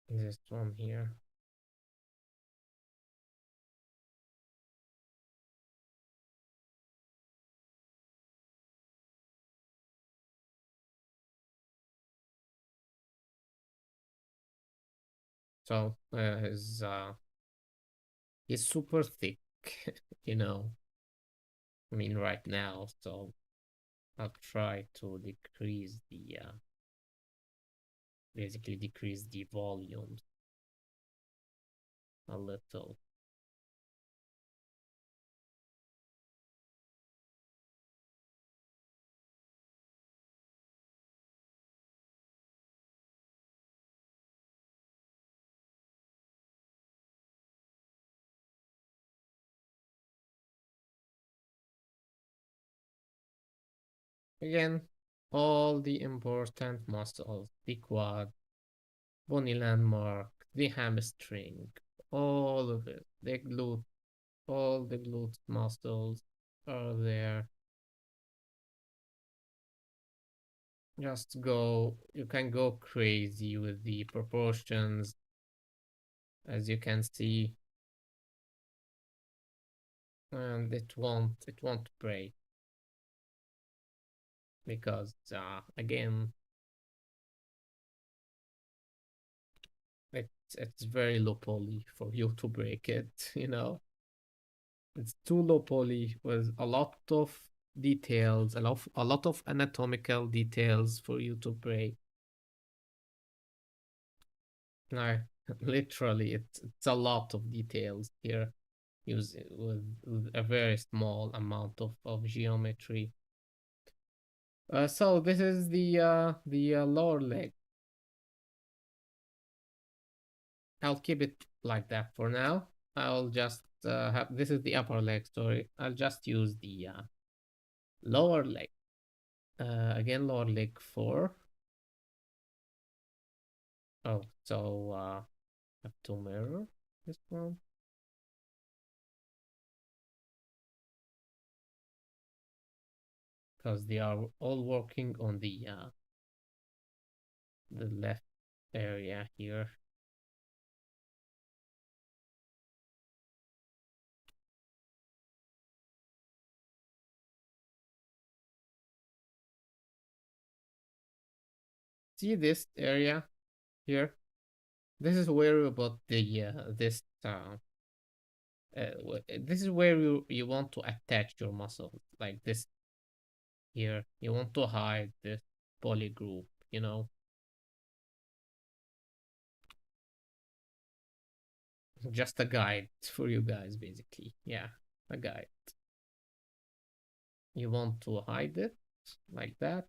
This one here. So is super thick, you know. I mean, right now. So I'll try to decrease the basically decrease the volumes a little. Again, all the important muscles, the quad, bony landmark, the hamstring, all of it, the glute, all the glute muscles are there. Just go, you can go crazy with the proportions, as you can see, and it won't break because again, it's very low poly for you to break it, you know. It's too low poly with a lot of details, a lot of anatomical details for you to break. No, literally, it's a lot of details here, use with a very small amount of geometry. So this is the lower leg. I'll keep it like that for now. I'll just have this is the upper leg story. I'll just use the lower leg. Again, lower leg 4. Oh, so have to mirror this one because they are all working on the left area here. See this area here? This is where you put the this is where you want to attach your muscle, like this here. You want to hide this poly group, you know. Just a guide for you guys, basically. Yeah, a guide. You want to hide it like that,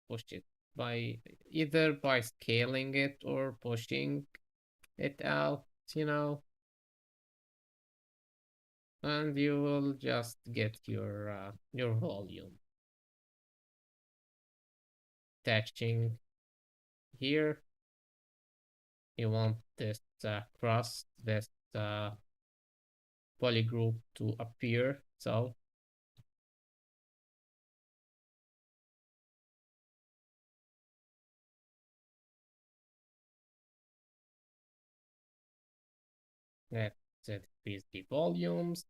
push it by either by scaling it or pushing it out, you know, and you will just get your volume. Attaching here, you want this cross, this polygroup to appear. So let's increase the volumes.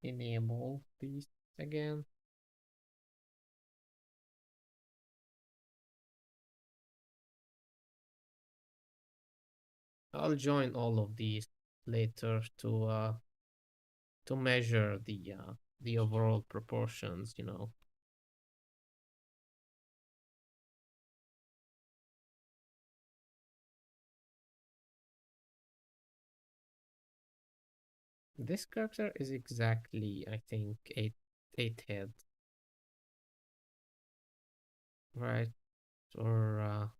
Enable these again. I'll join all of these later to measure the overall proportions, you know. This character is exactly, I think, eight head, right? Or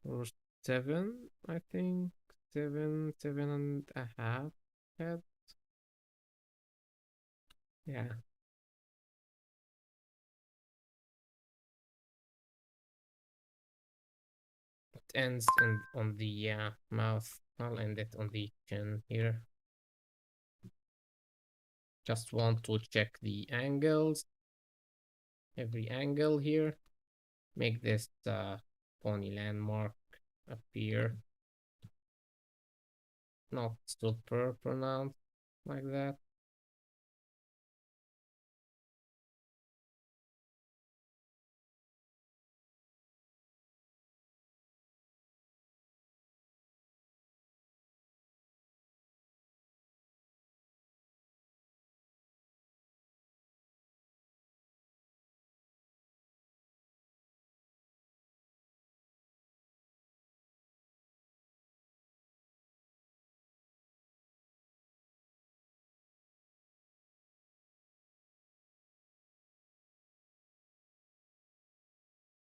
or 7, I think. 7.5 head. Yeah. It ends on the mouth. I'll end it on the chin here. Just want to check the angles. Every angle here. Make this pony landmark appear. Not super pronounced like that.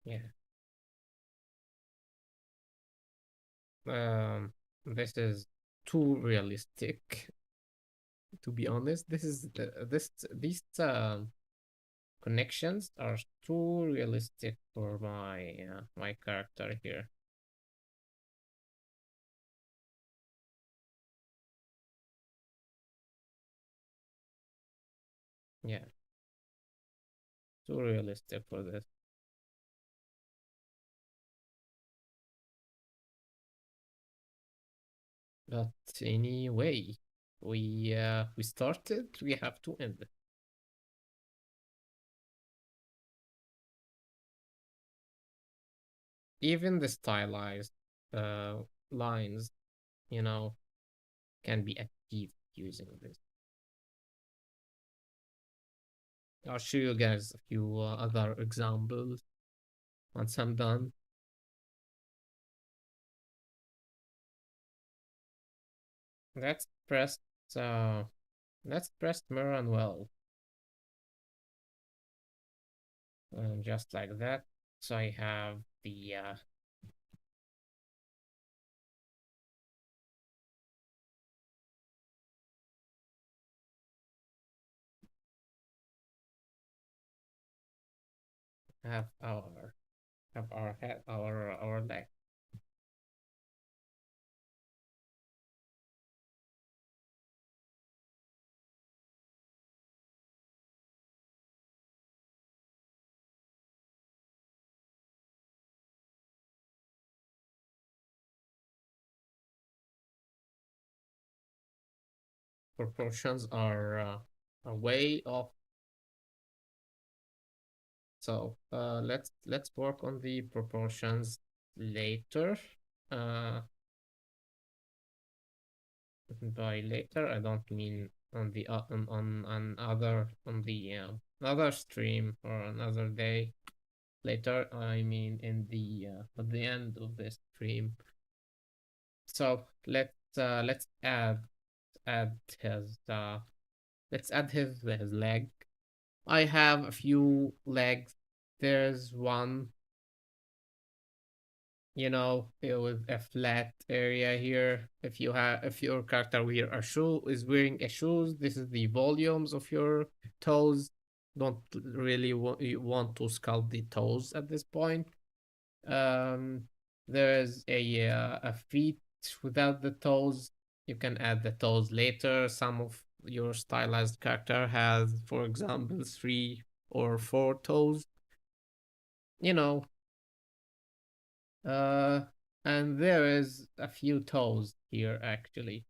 Yeah. Um, this is too realistic, to be honest. This is these connections are too realistic for my character here. Yeah, too realistic for this. But anyway, we started. We have to end it. Even the stylized uh lines, you know, can be achieved using this. I'll show you guys a few other examples once I'm done. Let's press uh let's press mirror and well. Just like that. So I have the have our head our leg. Proportions are a way of. So let's work on the proportions later. Uh, by later, I don't mean on the on another on the another stream or another day. Later, I mean in the at the end of the stream. So let's add his let's add his leg. I have a few legs. There's one, with a flat area here. If your character is wearing a shoes, this is the volumes of your toes. Don't really you want to sculpt the toes at this point. Um, there's a feet without the toes. You can add the toes later. Some of your stylized character has, for example, 3 or 4 toes. You know, uh, and there is a few toes here actually.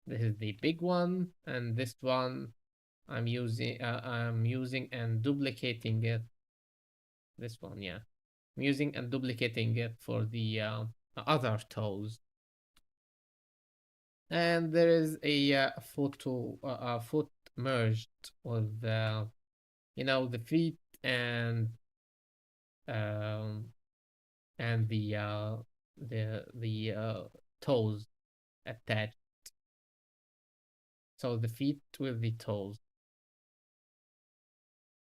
This is the big one, and this one I'm using and duplicating it. This one, yeah, I'm using and duplicating it for the other toes. And there is a foot merged with the feet um and the toes attached. So the feet with the toes.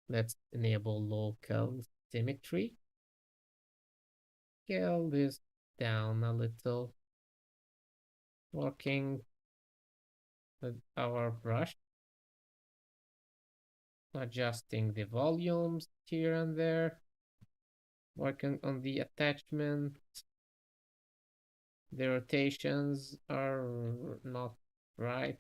Let's enable local symmetry. Scale this down a little. Working with our brush, adjusting the volumes here and there. Working on the attachment. The rotations are not right.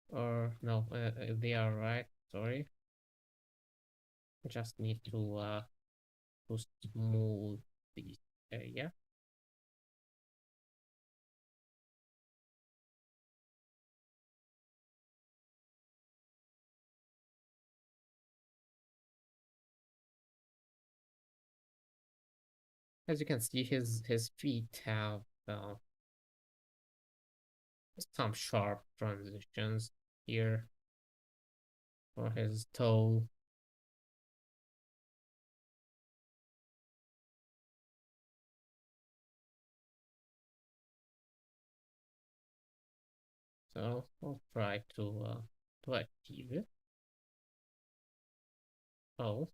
Or no, they are right. Sorry. Just need to smooth this area. As you can see, his feet have some sharp transitions here for his toe. So I'll try to achieve it. Oh,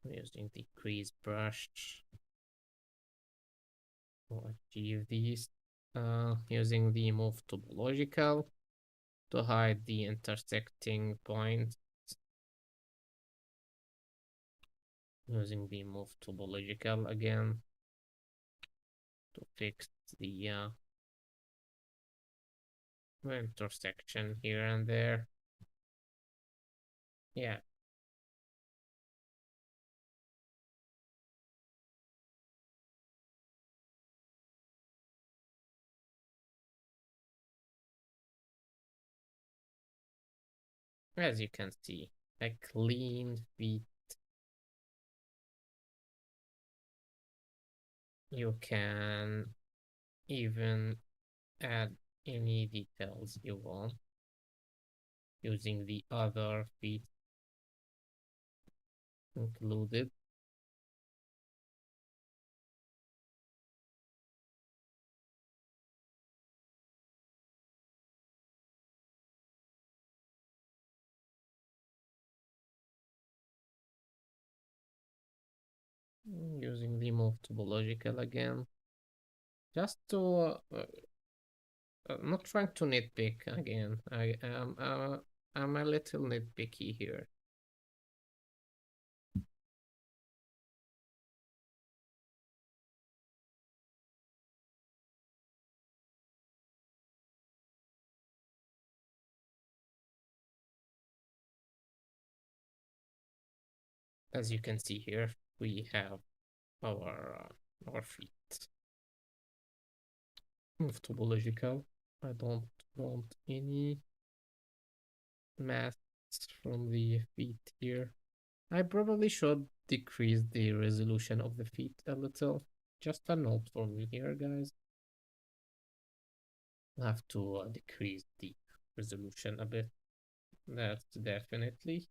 using the crease brush to achieve these. Using the move topological to hide the intersecting points. Using the move topological again to fix the intersection here and there. Yeah. As you can see, a clean feet. You can even add any details you want using the other feet included. Using the move topological again, just to not trying to nitpick again. I'm a little nitpicky here. As you can see here, we have our feet. Move topological. I don't want any masks from the feet here. I probably should decrease the resolution of the feet a little. Just a note for me here, guys. I have to decrease the resolution a bit. That's definitely.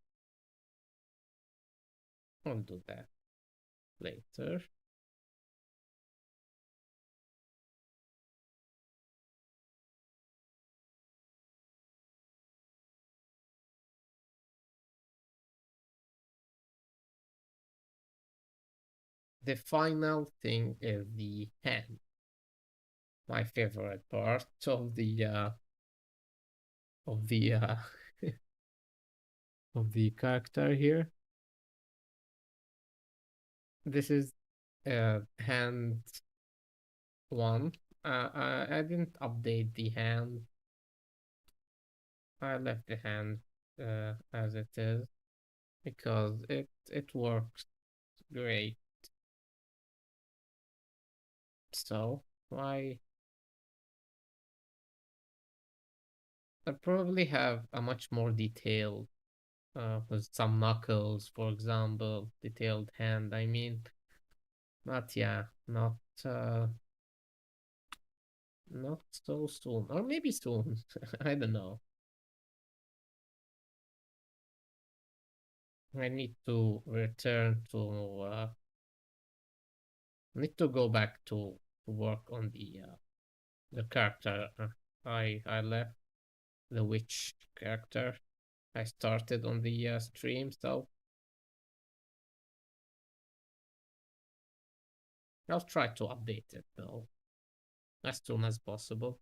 I'll do that later. The final thing is the hand. My favorite part of the of the character here. This is hand one. I didn't update the hand. I left the hand as it is because it works great. So I probably have a much more detailed with some knuckles, for example, detailed hand. I mean, not yeah, uh, not so soon, or maybe soon. I don't know. I need to return to. Need to go back to work on the character I left, the witch character I started on the stream, so I'll try to update it though as soon as possible.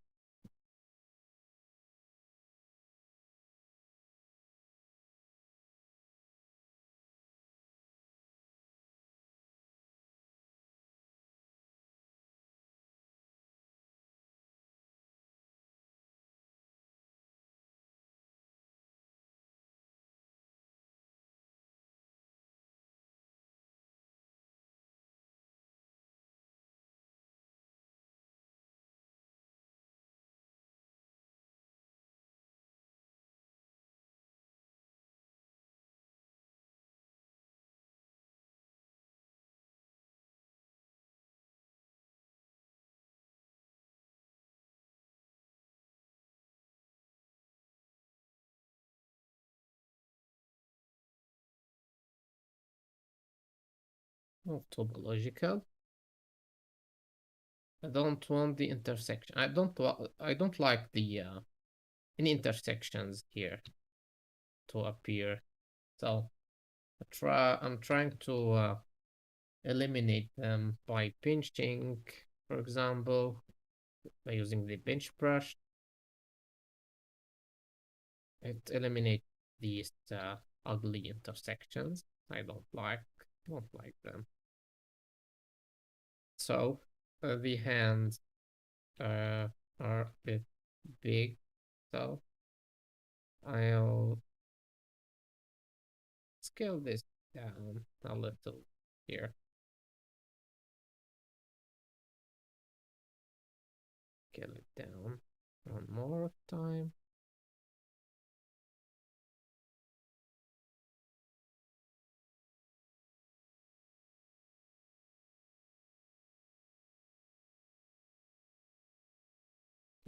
Oh, topological. I don't want the intersection. I don't like the any intersections here to appear. So I'm trying to eliminate them by pinching, for example, by using the pinch brush. It eliminates these ugly intersections. I don't like them. So the hands are a bit big, so I'll scale this down a little here. Scale it down one more time.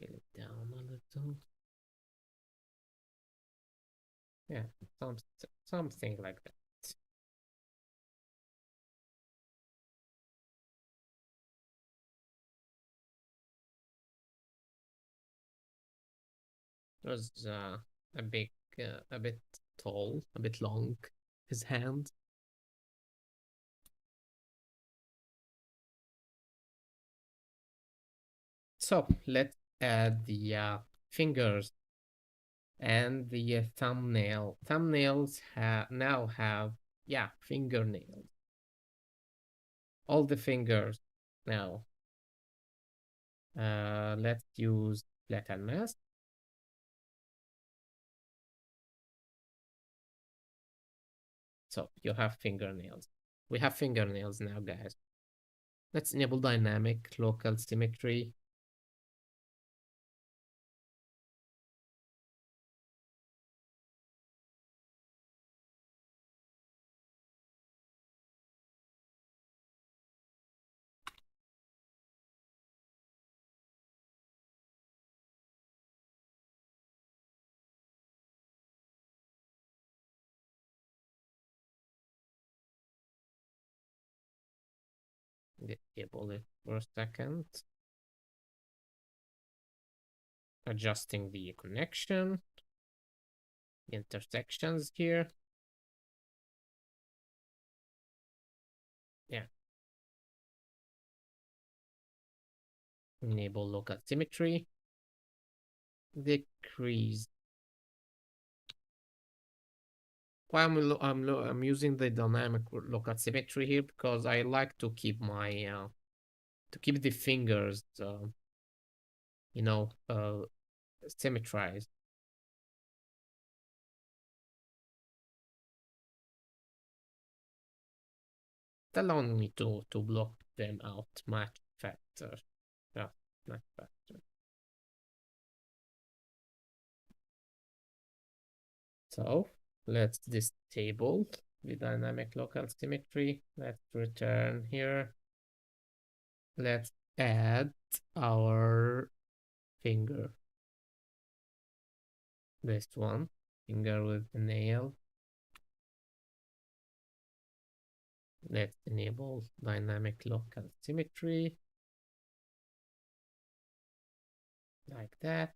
Scale it down a little. Yeah, some, something like that. It was a big, a bit tall, a bit long, his hand. So let's add the fingers and the thumbnail. Thumbnails now have, yeah, fingernails. All the fingers now. Let's use flatten mask. So you have fingernails. We have fingernails now, guys. Let's enable dynamic local symmetry. Disable it for a second. Adjusting the connection, intersections here. Yeah. Enable local symmetry. Decrease. Why I'm using the dynamic local symmetry here because I like to keep my to keep the fingers you know symmetrized. Allowing me to block them out much faster. Yeah, much faster. So let's disable the dynamic local symmetry. Let's return here. Let's add our finger. This one, finger with the nail. Let's enable dynamic local symmetry. Like that.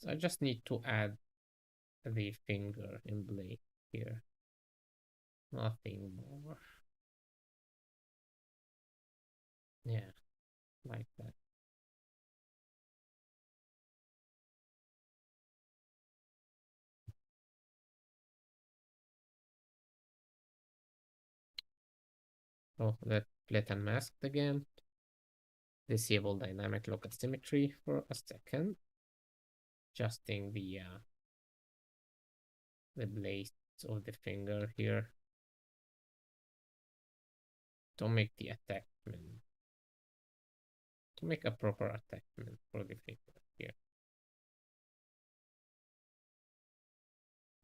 I just need to add the finger in blade here. Nothing more. Yeah, like that. So let's flatten mask again. Disable dynamic local symmetry for a second. Adjusting the blades of the finger here to make the attachment, to make a proper attachment for the finger here.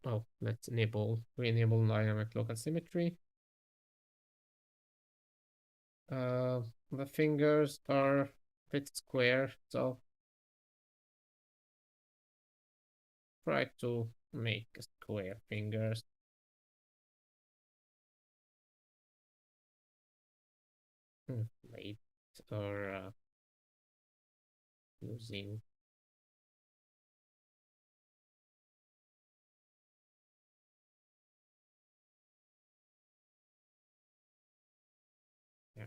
Oh, let's re-enable dynamic local symmetry. The fingers are a bit square, so try to make square fingers. Blade or using yeah.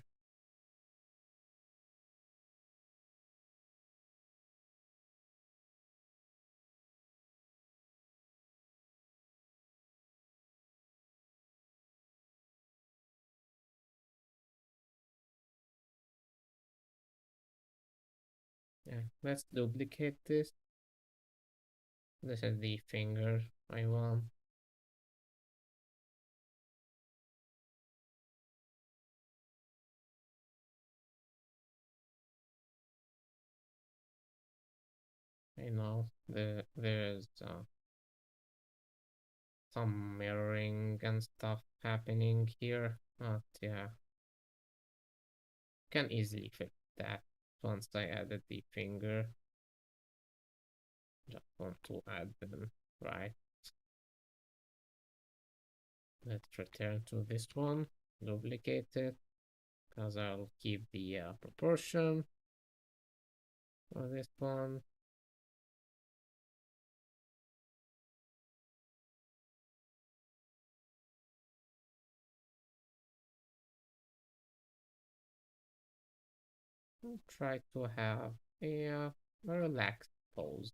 Yeah, let's duplicate this. This is the finger I want. I know there's some mirroring and stuff happening here, but yeah, can easily fix that once I added the finger. Just want to add them right. Let's return to this one, duplicate it, because I'll keep the proportion for this one. I'll try to have a relaxed pose.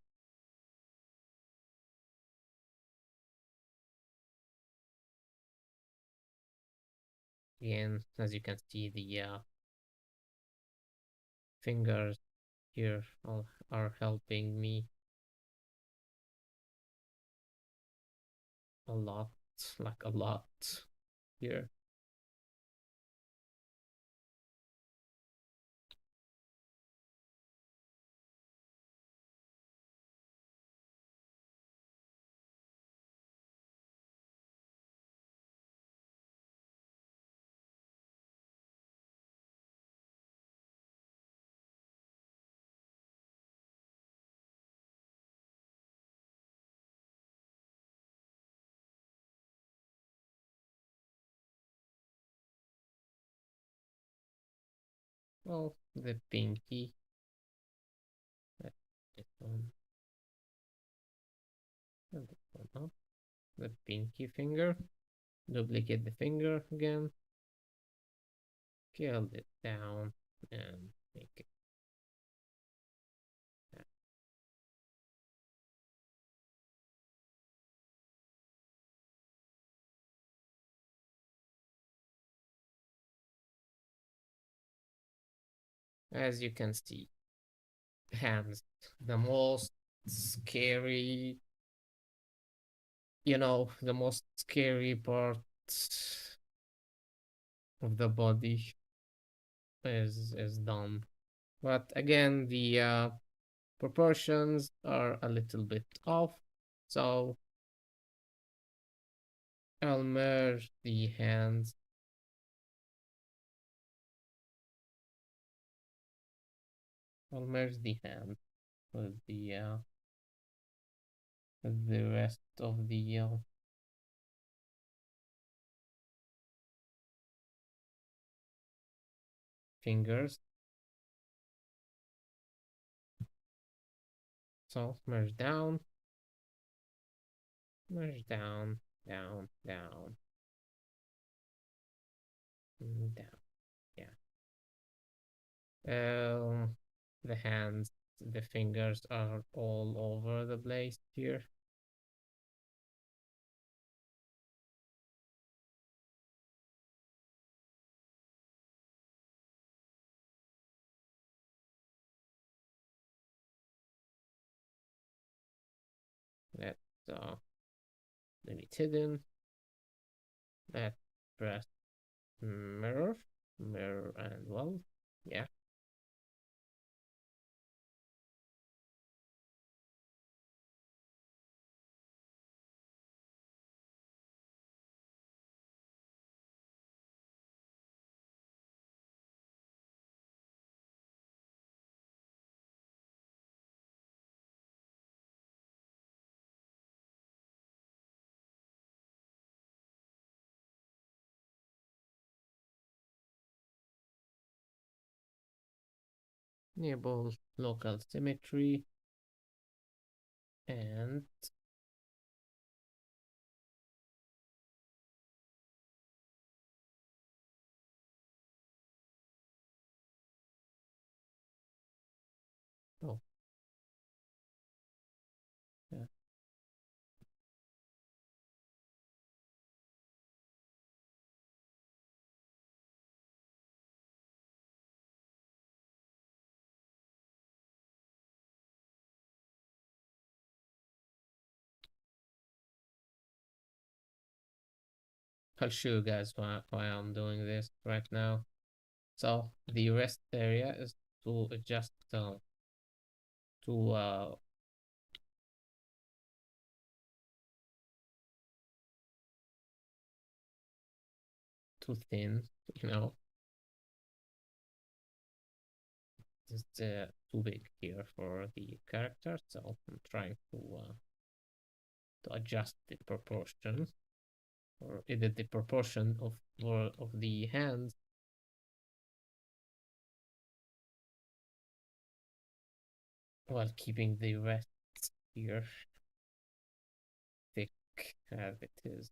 Again, as you can see, the fingers here are helping me a lot, like a lot here. Well, the pinky, that's this one, and this one up. The pinky finger, duplicate the finger again, scale it down, and make it that. As you can see, hands, the most scary, the most scary part of the body is done. But again, the proportions are a little bit off, so I'll merge the hands. I'll merge the hand with the rest of the fingers. So merge down, merge down, down, down, down. Yeah. The hands, the fingers are all over the place here. Let's leave it hidden. Let's press mirror, mirror, and well, yeah. Enable local symmetry and oh, yeah. I'll show you guys why I'm doing this right now. So the rest area is to adjust to too thin, you know. is too big here for the character, so I'm trying to adjust the proportion or edit the proportion of the hands while keeping the rest here thick as it is.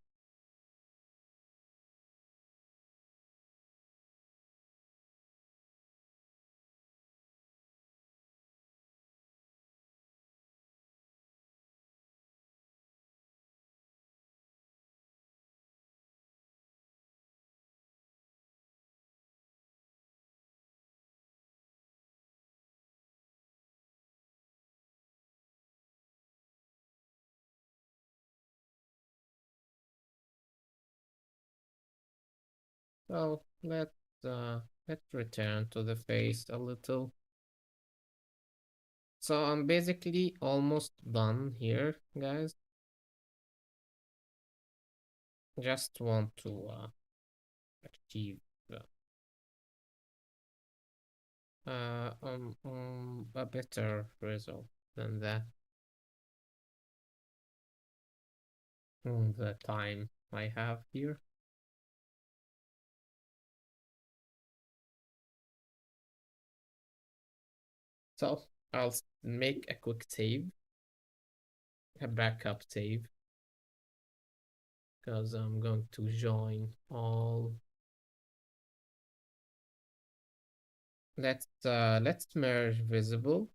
So let's return to the face a little. So I'm basically almost done here, guys. Just want to achieve a better result than that the time I have here. So I'll make a quick save, a backup save, because I'm going to join all. Let's merge visible.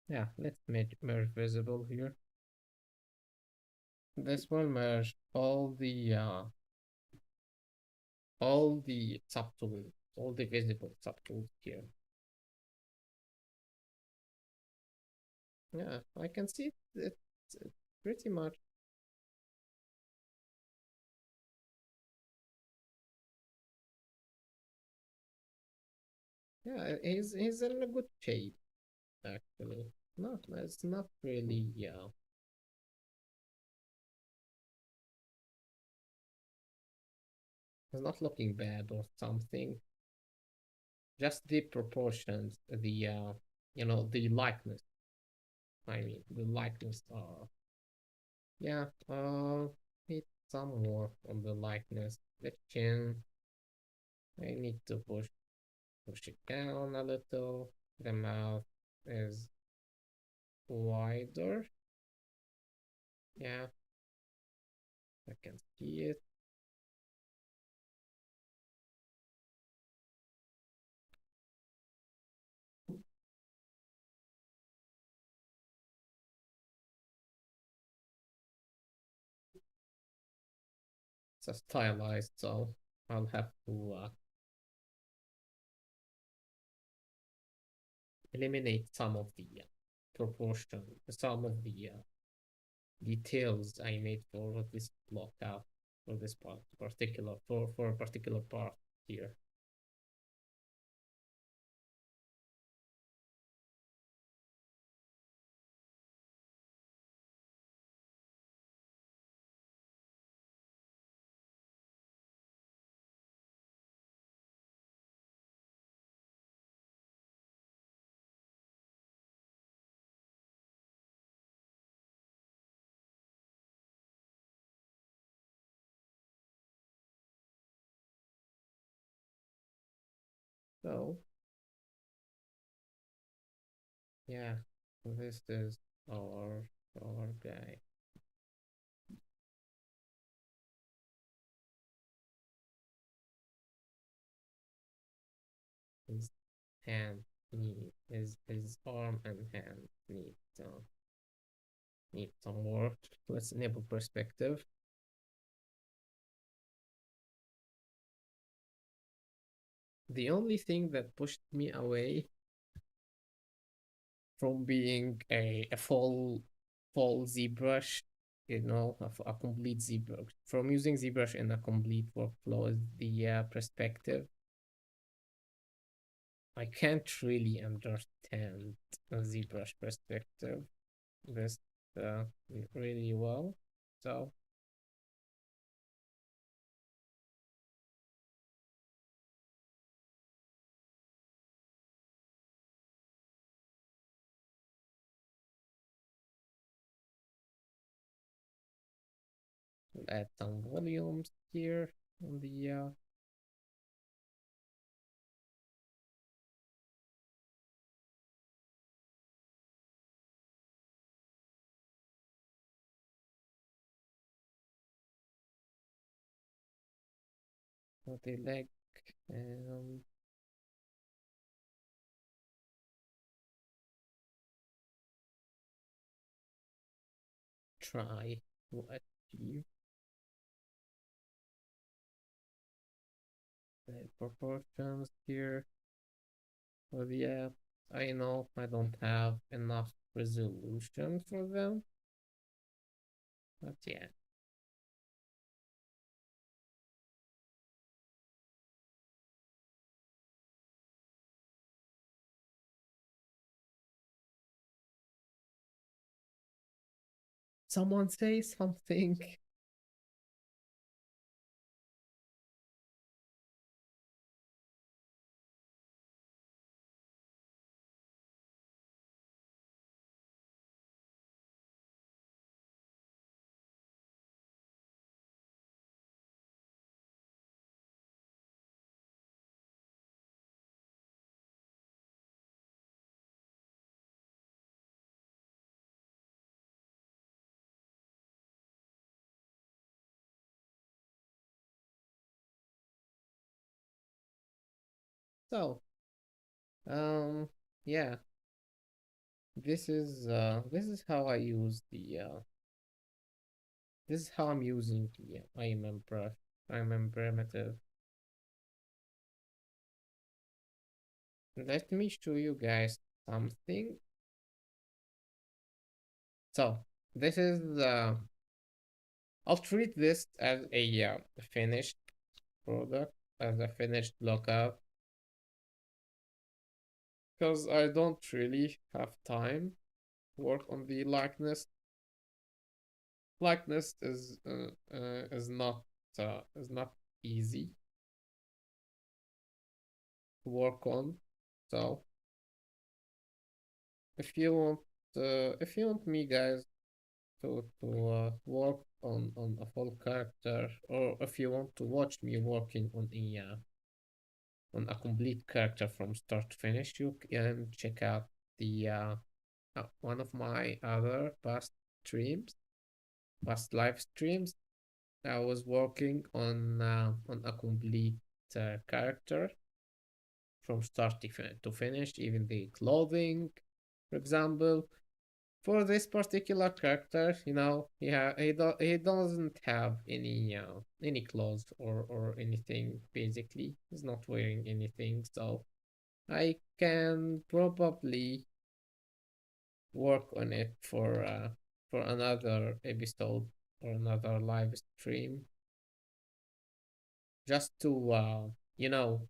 Yeah, let's merge visible here. This will merge all the subtools, all the visible subtools here. Yeah, I can see it's pretty much. Yeah, he's in a good shape actually. Not it's not really it's not looking bad or something. Just the proportions, the the likeness. I mean the likeness are yeah, need some more on the likeness. The chin. I need to push it down a little. The mouth is wider. Yeah, I can see it. It's a stylized, so I'll have to eliminate some of the proportion, some of the details I made for this blockout, for this part, particular for a particular part here. So yeah, this is our guy. His hand need his arm and hand need some work. Let's enable perspective. The only thing that pushed me away from being a full ZBrush, a complete ZBrush, from using ZBrush in a complete workflow is the perspective. I can't really understand a ZBrush perspective this really well. So We'll add some volumes here on the leg, and try to achieve the proportions here. But yeah, I know I don't have enough resolution for them, but yeah. Someone say something. So, um, yeah, this is how I use this is how I'm using the IMM brush, IMM primitive. Let me show you guys something. So, this is I'll treat this as a finished product, as a finished blockout, because I don't really have time to work on the likeness. Likeness is not easy to work on. So if you want me guys to work on a full character, or if you want to watch me working on a complete character from start to finish, you can check out the one of my other past live streams. I was working on a complete character from start to finish, even the clothing, for example. For this particular character, he doesn't have any clothes or anything. Basically, he's not wearing anything, so I can probably work on it for another episode or another live stream, just to you know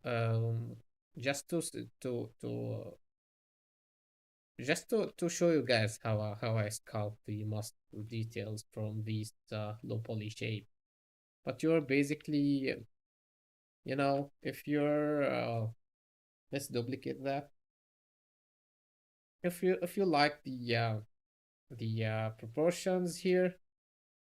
just to show you guys how I sculpt the muscle details from these low poly shape. But you're basically, if you're let's duplicate that. If you like the proportions here,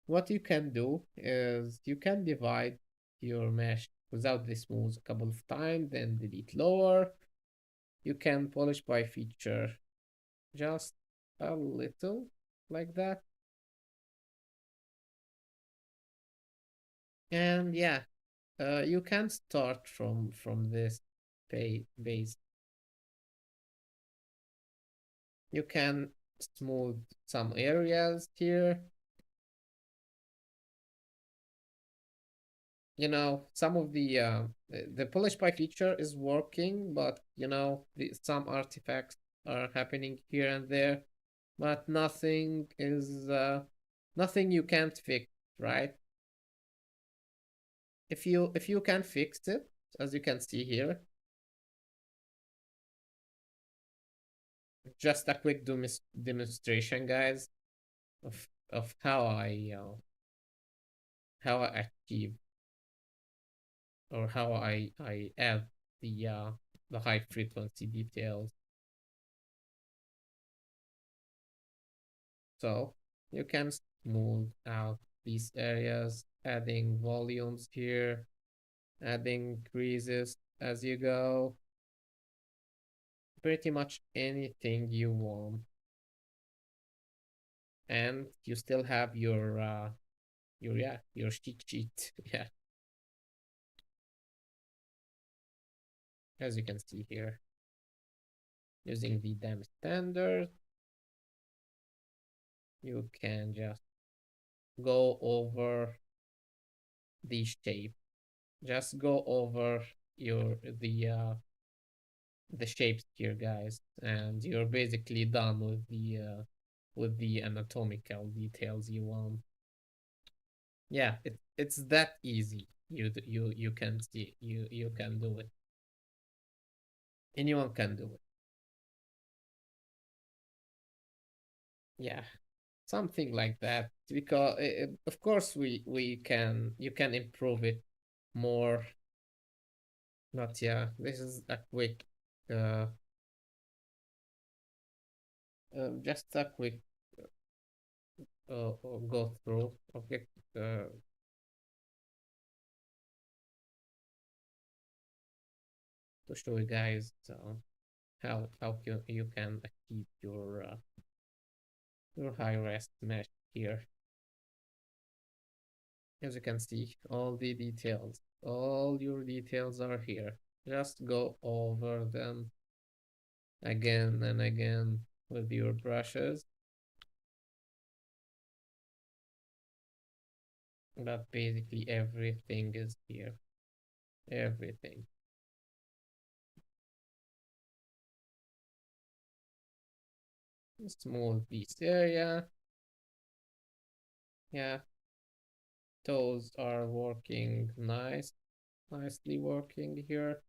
what you can do is you can divide your mesh without the smooth a couple of times, then delete lower. You can polish by feature just a little like that. And yeah, you can start from this base. You can smooth some areas here. Some of the polish by feature is working, but some artifacts are happening here and there, but nothing you can't fix, right? If you can fix it, as you can see here, just a quick demonstration, guys, of how I achieve, or how I add the high frequency details. So you can smooth out these areas adding volumes here, adding creases as you go. Pretty much anything you want. And you still have your cheat sheet. Yeah, as you can see here, using the dam standard, you can just go over the shape. Just go over your the shapes here, guys, and you're basically done with the anatomical details you want. Yeah, it's that easy. You can see you can do it. Anyone can do it. Yeah, something like that. Because of course we can you can improve it more. But yeah, this is a quick uh, just a quick go through. Okay, to show you guys how you can achieve your high res mesh here. As you can see, all your details are here. Just go over them again and again with your brushes. But basically everything is here. Everything. Small piece area. Yeah, toes are working nicely working here.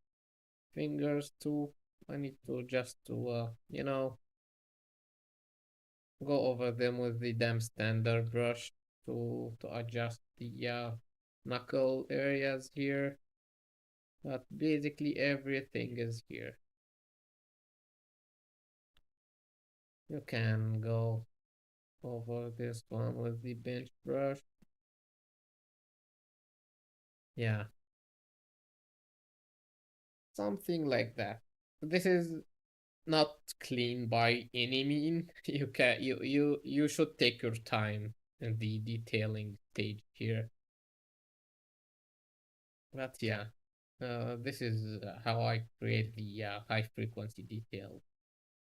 Fingers too. I need to just to go over them with the damn standard brush to adjust the knuckle areas here. But basically everything is here. You can go over this one with the bench brush. Yeah, something like that. This is not clean by any mean. You should take your time in the detailing stage here. But yeah, this is how I create the high frequency detail.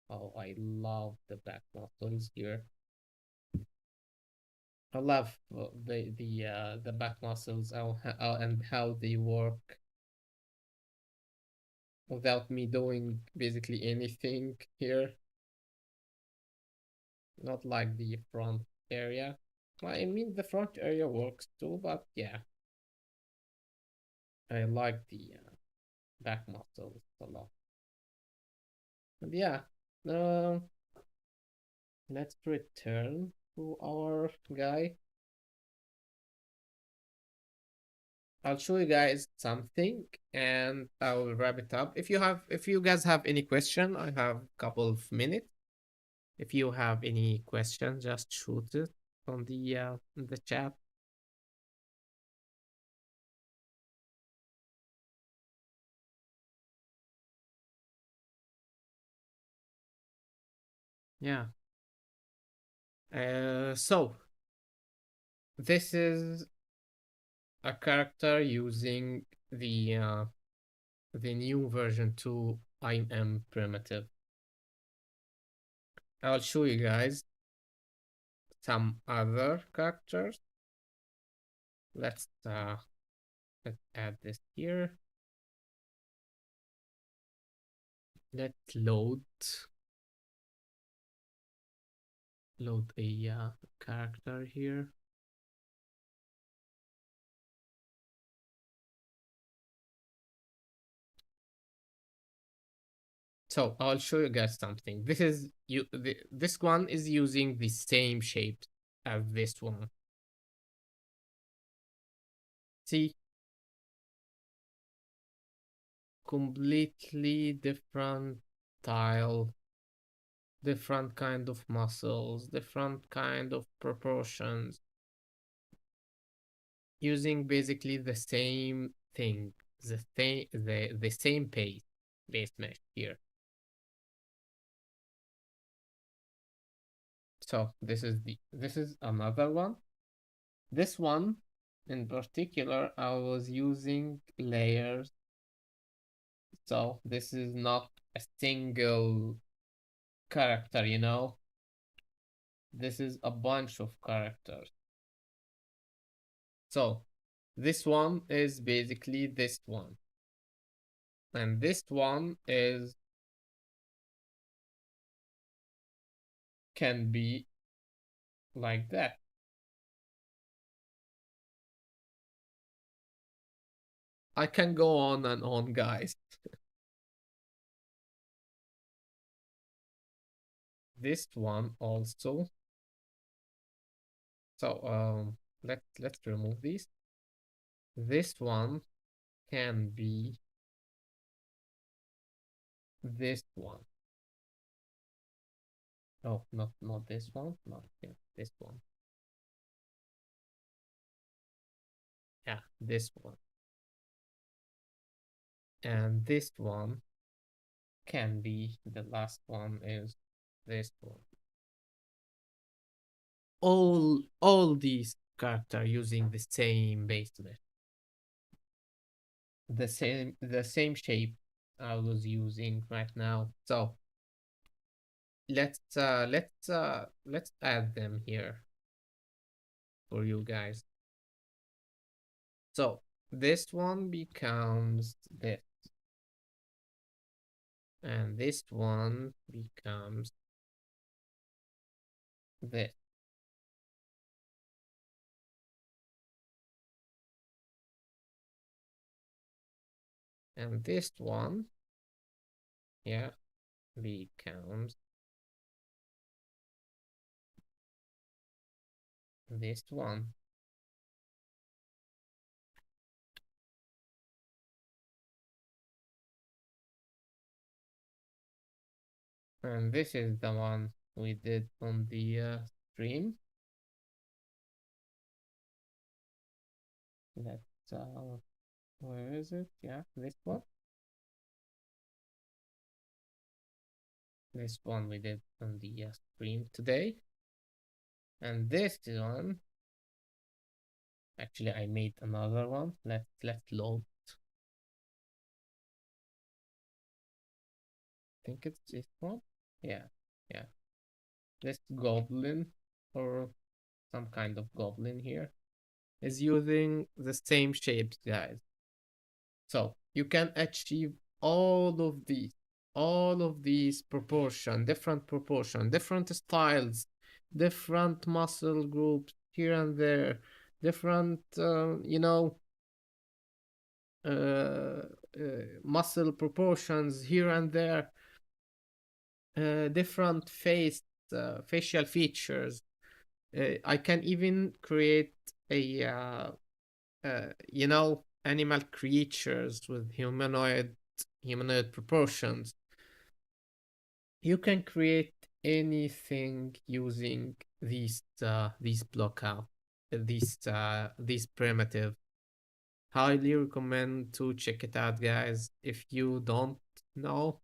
Oh, I love the back muscles here. I love the back muscles and how they work without me doing basically anything here. Not like the front area. Well, I mean, the front area works too, but yeah, I like the back muscles a lot. And yeah, uh, let's return to our guy. I'll show you guys something and I will wrap it up. If you guys have any question, I have a couple of minutes. If you have any questions, just shoot it on the chat. Yeah. So this is a character using the new version 2 IM primitive. I'll show you guys some other characters. Let's add this here. Let's load a character here. So I'll show you guys something. This one is using the same shape as this one. See, completely different style, different kind of muscles, different kind of proportions. using basically the same thing, the same base mesh here. So this is another one. This one in particular, I was using layers. So this is not a single character, you know. This is a bunch of characters. So this one is basically this one. And this one is can be like that. I can go on and on, guys. This one also. So let's remove these. This one can be this one. Oh, not this one. Not yeah, this one. Yeah, this one. And this one can be the last one is this one. All these characters using the same base layer, the same shape I was using right now. So let's add them here for you guys. So this one becomes this, and this one becomes this. And this one, yeah, becomes this one. And this is the one we did on the stream. Let's where is it? Yeah, this one. This one we did on the stream today. And this one, actually I made another one. Let's load. I think it's this one. Yeah, yeah. This goblin or some kind of goblin here is using the same shapes, guys. So you can achieve all of these different proportion, different styles, different muscle groups here and there, different, uh, muscle proportions here and there, different facial features. I can even create a animal creatures with humanoid proportions. You can create anything using these blockout, these primitive. Highly recommend to check it out, guys. If you don't know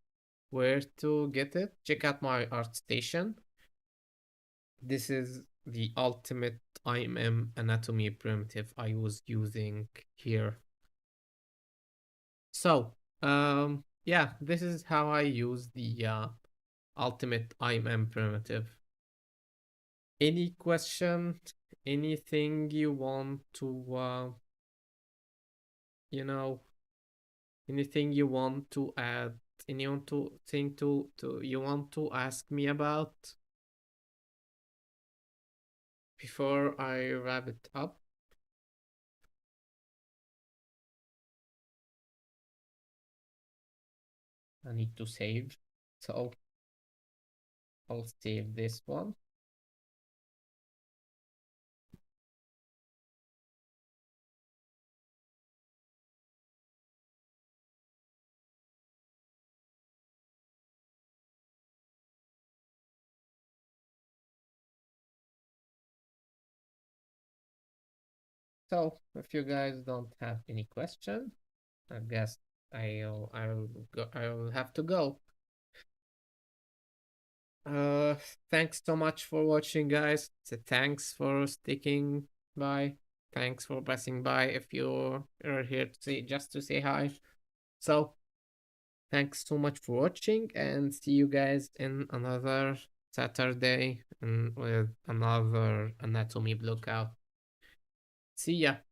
where to get it, check out my art station. This is the ultimate IMM anatomy primitive I was using here. So, yeah, this is how I use the ultimate IMM primitive. Any question? Anything you want to, you know, anything you want to add? Anyone to think to you want to ask me about before I wrap it up? I need to save, so I'll save this one. So if you guys don't have any question, I guess I'll have to go. Uh, Thanks so much for watching, guys. Thanks for sticking by. Thanks for passing by if you're here to say just to say hi. So thanks so much for watching, and see you guys in another Saturday and with another anatomy blockout. See ya.